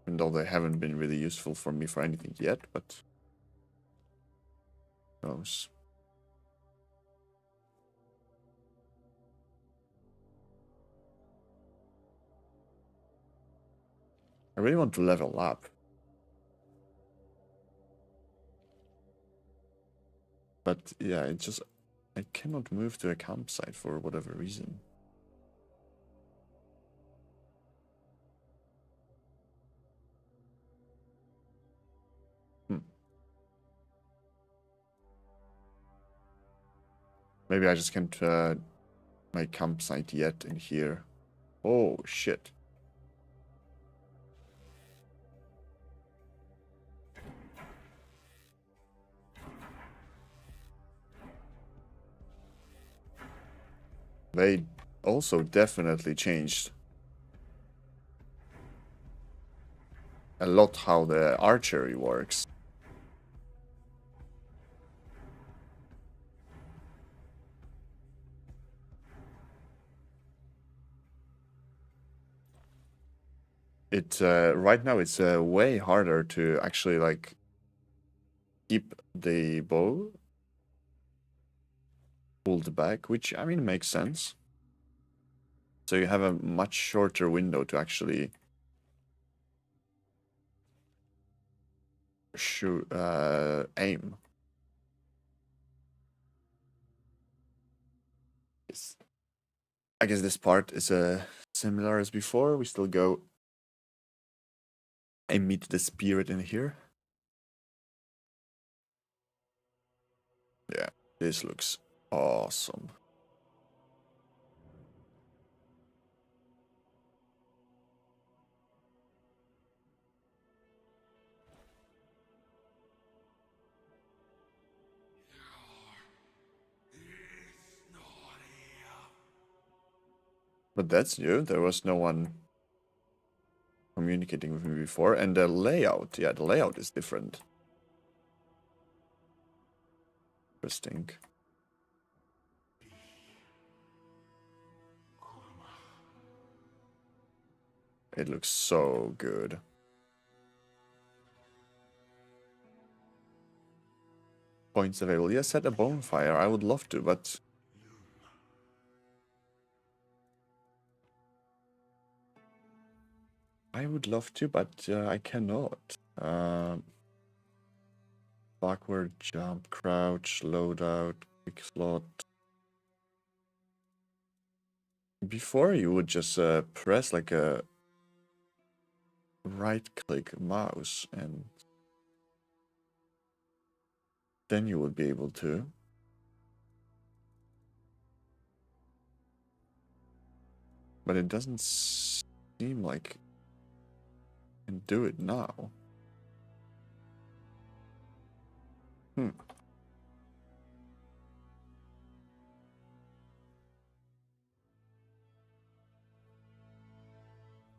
Even though they haven't been really useful for me for anything yet, but... who knows. I really want to level up. But yeah, it just... I cannot move to a campsite for whatever reason. Maybe I just can't my campsite yet in here. Oh, shit. They also definitely changed a lot how the archery works. It right now it's way harder to actually like keep the bow pulled back, which I mean makes sense. So you have a much shorter window to actually shoot, aim. I guess this part is similar as before. We still go and meet the spirit in here. Yeah, this looks awesome. But that's new. There was no one communicating with me before. And the layout, yeah, the layout is different. Interesting. It looks so good. Points available. Yes, set a bonfire. I would love to, but I would love to, but I cannot. Backward jump, crouch, loadout, quick slot. Before you would just press like a right-click mouse, and then you would be able to. But it doesn't seem like I can do it now. Can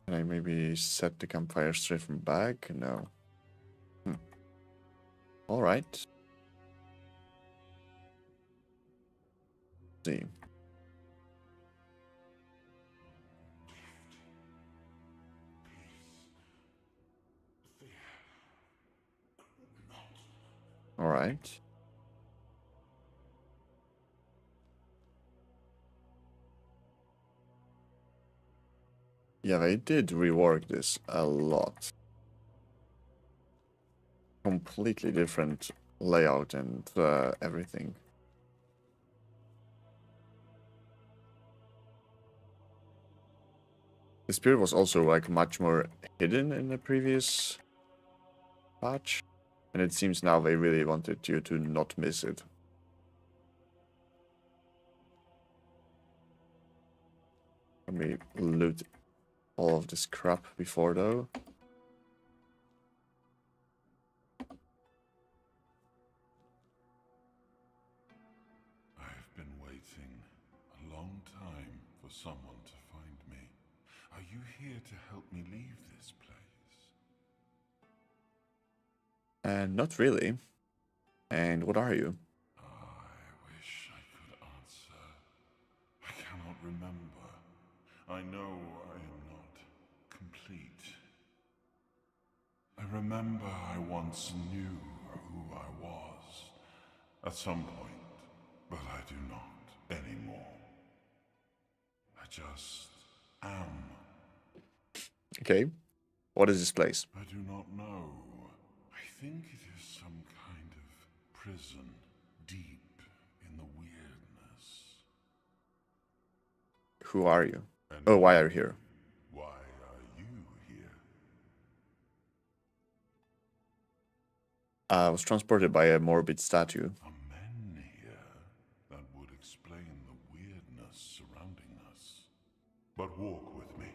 I maybe set the campfire straight from back? No. Alright. See. Alright. Yeah, they did rework this a lot. Completely different layout and everything. The spirit was also like much more hidden in the previous patch, and it seems now they really wanted you to not miss it. Let me loot all of this crap before though. I've been waiting a long time for someone to find me. Are you here to help me leave this place? And not really. And what are you? I wish I could answer. I cannot remember. I know I am not complete. I remember I once knew who I was at some point, but I do not anymore. I just am. Okay. What is this place? I do not know. I think it is some kind of prison deep in the weirdness. Who are you? And Oh, why are you here? why are you here? I was transported by a morbid statue. A man here that would explain the weirdness surrounding us. But walk with me.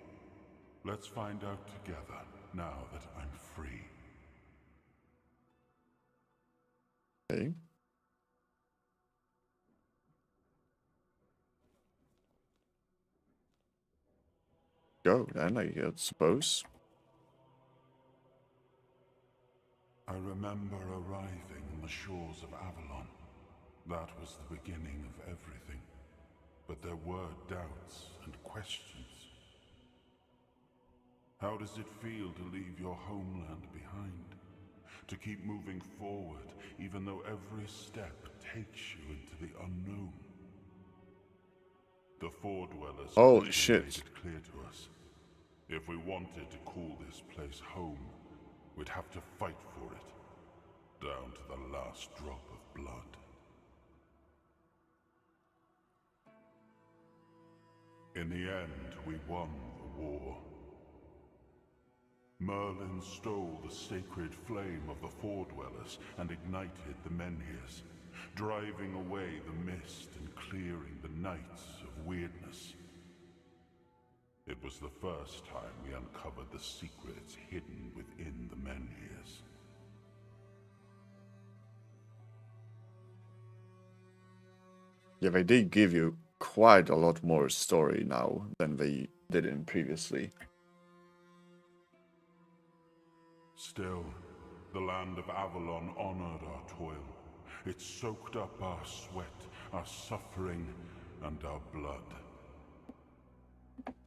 Let's find out together now that I'm free. Okay. Go then, I suppose. I remember arriving on the shores of Avalon. That was the beginning of everything. But there were doubts and questions. How does it feel to leave your homeland behind? To keep moving forward, even though every step takes you into the unknown? The Four Dwellers Holy quickly shit. made it clear to us. If we wanted to call this place home, we'd have to fight for it, down to the last drop of blood. In the end, we won the war. Merlin stole the sacred flame of the Four Dwellers and ignited the Menhirs, driving away the mist and clearing the nights of weirdness. It was the first time we uncovered the secrets hidden within the Menhirs. Yeah, they did give you quite a lot more story now than they did in previously. Still, the land of Avalon honored our toil. It soaked up our sweat, our suffering, and our blood.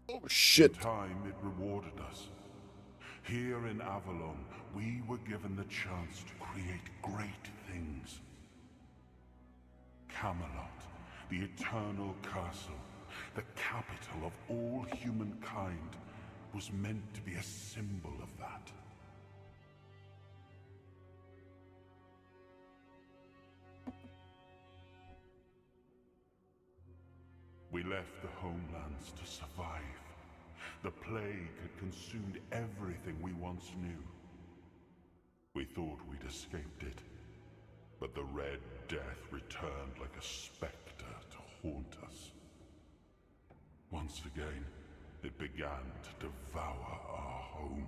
Oh shit! In time, it rewarded us. Here in Avalon, we were given the chance to create great things. Camelot, the eternal castle, the capital of all humankind, was meant to be a symbol of that. We left the homelands to survive. The plague had consumed everything we once knew. We thought we'd escaped it, but the Red Death returned like a specter to haunt us. Once again, it began to devour our home.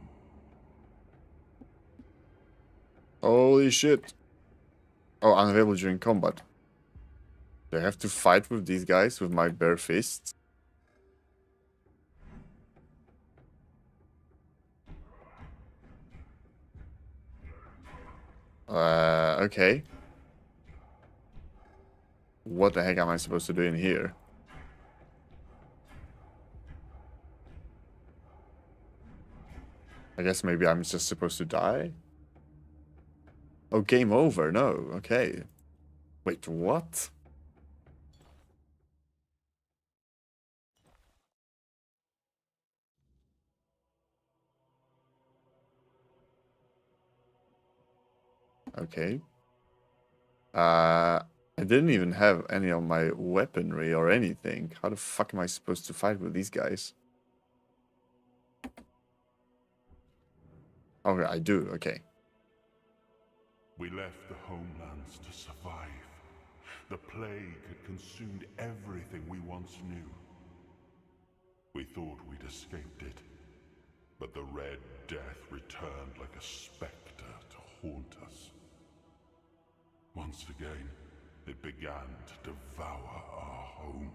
Holy shit! Oh, unavailable during combat. Do I have to fight with these guys with my bare fists? Okay. What the heck am I supposed to do in here? I guess maybe I'm just supposed to die? Oh, game over. No, okay. Wait, what? Okay. I didn't even have any of my weaponry or anything. How the fuck am I supposed to fight with these guys? Okay, I do, okay. We left the homelands to survive. The plague had consumed everything we once knew. We thought we'd escaped it, but the Red Death returned like a specter to haunt us. Once again, it began to devour our home.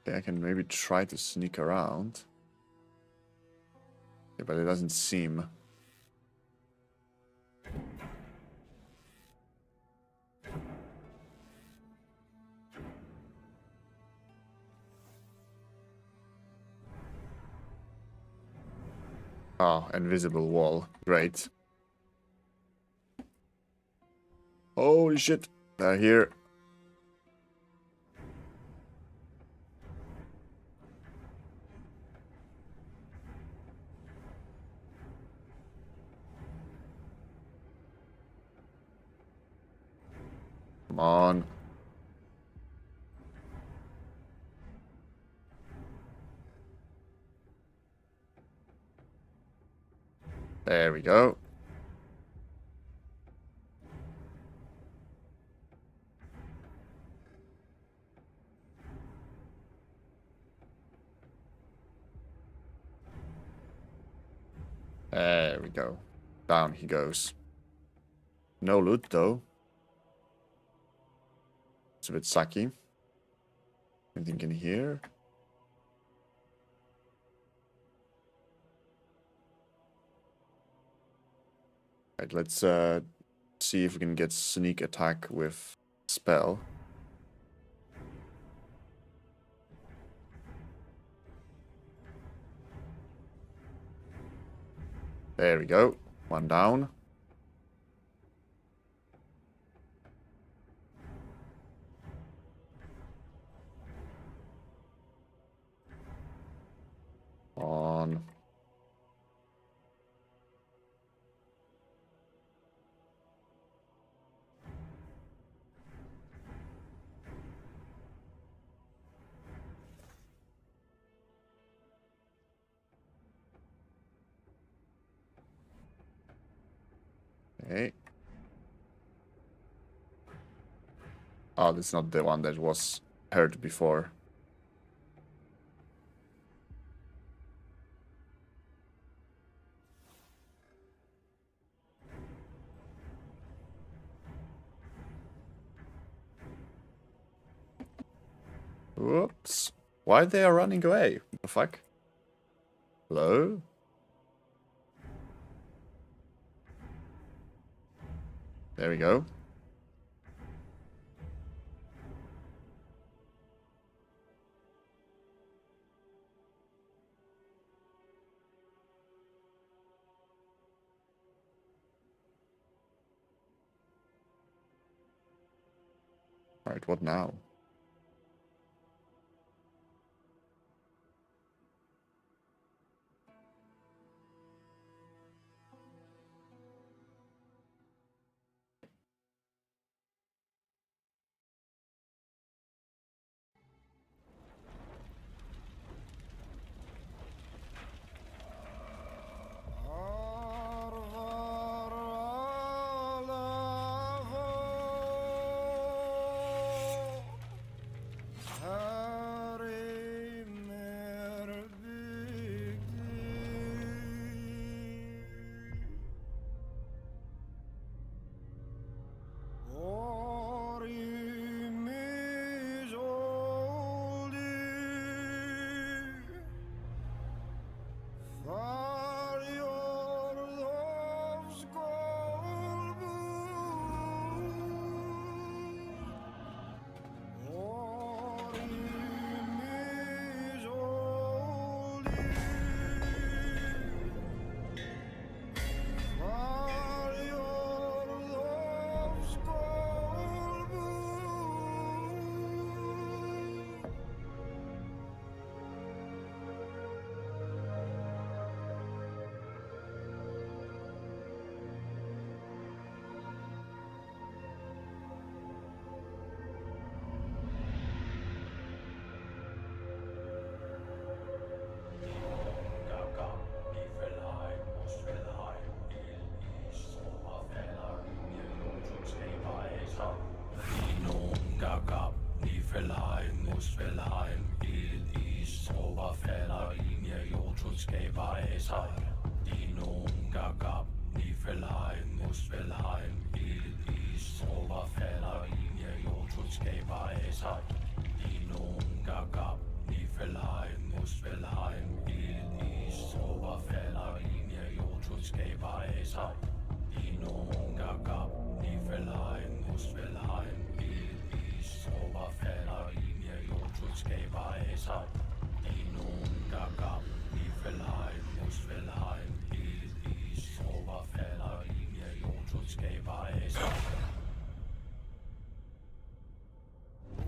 Okay, I can maybe try to sneak around. Yeah, but it doesn't seem... Oh, invisible wall. Great. Holy shit. They're here. Come on. There we go. There we go. Down he goes. No loot, though. It's a bit sucky. Anything in here? Right, let's see if we can get sneak attack with spell. There we go. One down. On. Okay. Oh, that's not the one that was heard before. Oops. Why they are running away? What the fuck? Hello? There we go. Alright, what now?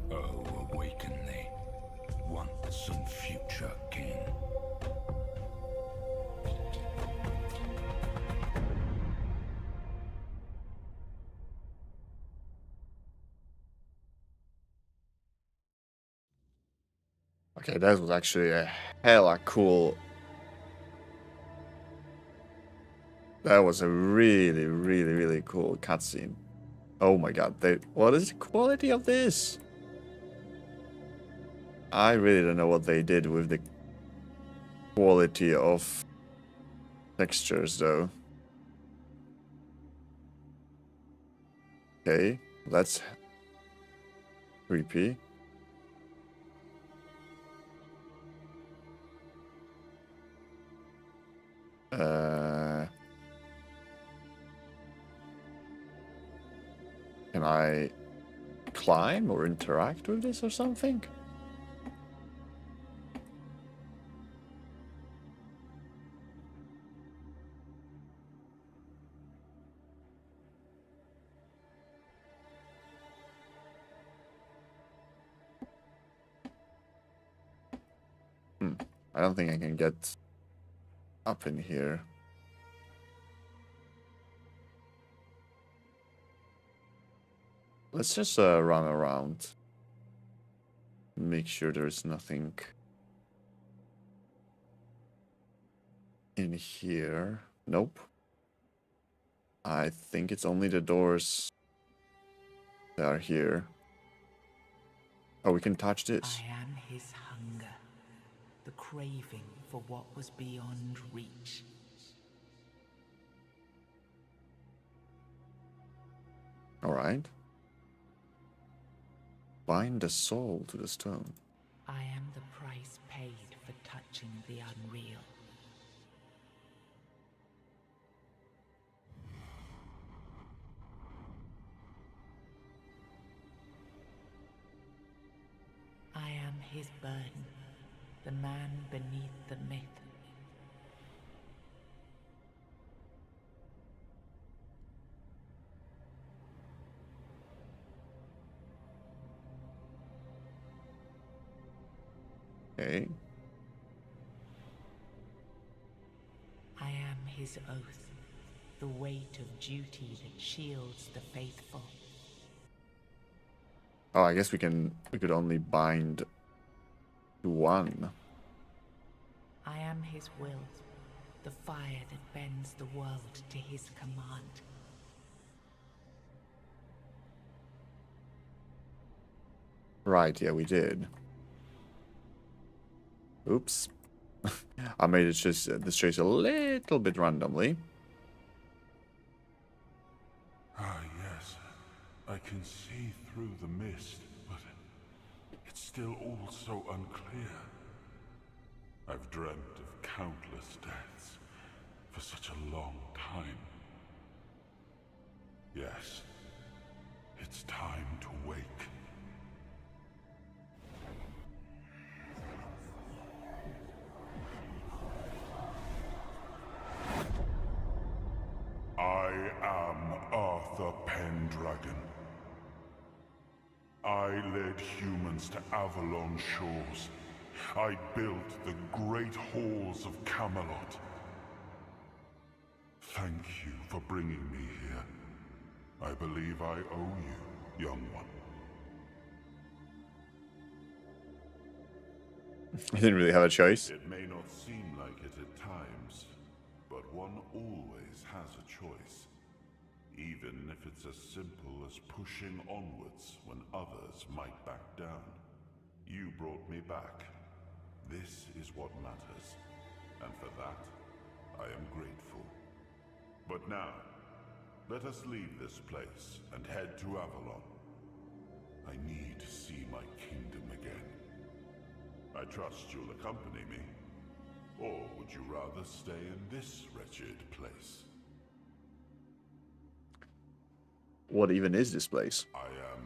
Oh, awaken thee, once and future king. Okay, that was actually a hella cool. That was a really, really, really cool cutscene. Oh my god, what is the quality of this? I really don't know what they did with the quality of textures though. Okay, that's creepy. Can I climb or interact with this or something? I don't think I can get up in here. Let's just run around. Make sure there's nothing in here. Nope. I think it's only the doors that are here. Oh, we can touch this. I am his hunger, the craving for what was beyond reach. All right. Bind the soul to the stone. I am the price paid for touching the unreal. I am his burden, the man beneath the myth. Okay. I am his oath, the weight of duty that shields the faithful. Oh, I guess we could only bind to one. I am his will, the fire that bends the world to his command. Right, yeah, we did. Oops. I made it just this choice a little bit randomly. Ah, yes. I can see through the mist, but it's still all so unclear. I've dreamt of countless deaths for such a long time. Yes, it's time to wake. I am Arthur Pendragon. I led humans to Avalon shores. I built the great halls of Camelot. Thank you for bringing me here. I believe I owe you, young one. I didn't really have a choice. It may not seem like it at times, but one always has a choice. Even if it's as simple as pushing onwards when others might back down. You brought me back. This is what matters, and for that, I am grateful. But now, let us leave this place and head to Avalon. I need to see my kingdom again. I trust you'll accompany me. Or would you rather stay in this wretched place? What even is this place? I am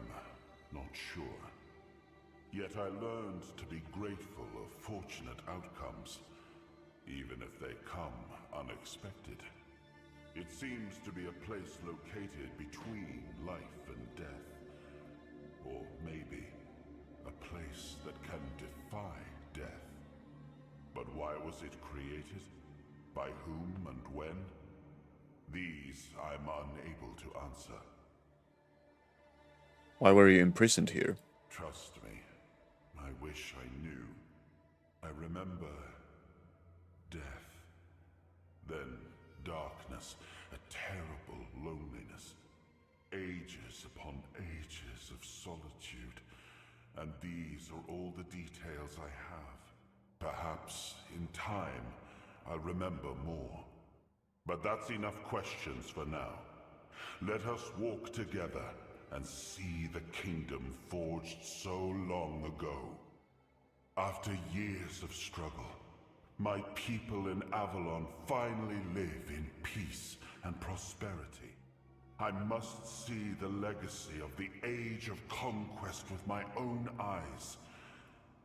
not sure. Yet I learned to be grateful of fortunate outcomes, even if they come unexpected. It seems to be a place located between life and death. Or maybe a place that can defy death. But why was it created? By whom and when? These I'm unable to answer. Why were you imprisoned here? Trust me, I wish I knew. I remember death, then darkness, a terrible loneliness, ages upon ages of solitude, and these are all the details I have. Perhaps in time I'll remember more. But that's enough questions for now. Let us walk together and see the kingdom forged so long ago. After years of struggle, my people in Avalon finally live in peace and prosperity. I must see the legacy of the Age of Conquest with my own eyes.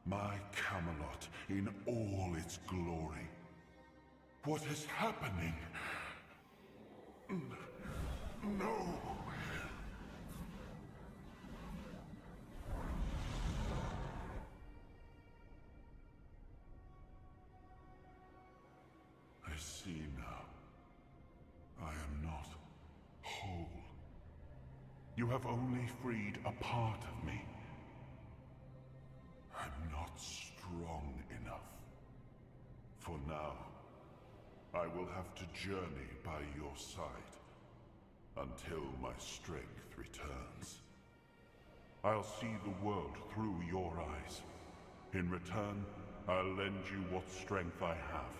My Camelot in all its glory. What is happening? No! I see now. I am not whole. You have only freed a part of me. I'm not strong enough. For now, I will have to journey by your side until my strength returns. I'll see the world through your eyes. In return, I'll lend you what strength I have.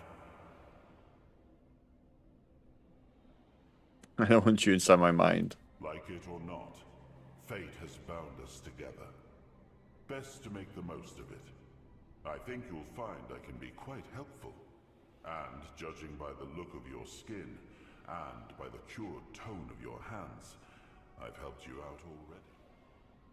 I don't want you inside my mind. Like it or not, fate has bound us together. Best to make the most of it. I think you'll find I can be quite helpful. And judging by the look of your skin, and by the cured tone of your hands, I've helped you out already.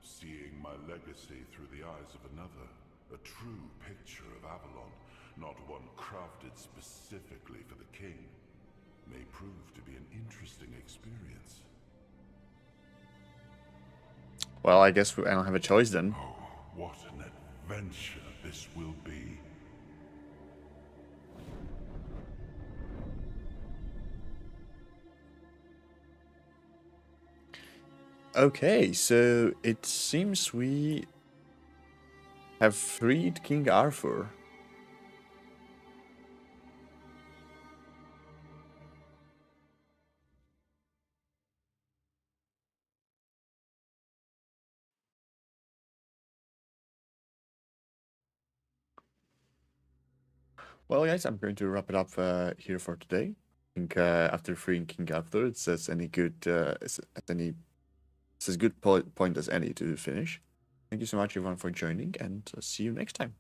Seeing my legacy through the eyes of another, a true picture of Avalon, not one crafted specifically for the king, may prove to be an interesting experience. Well, I guess I don't have a choice then. Oh, what an adventure this will be. Okay, so it seems we have freed King Arthur. Well, guys, I'm going to wrap it up here for today. I think after freeing King Arthur, it's as any good it's as good point as any to finish. Thank you so much, everyone, for joining, and see you next time.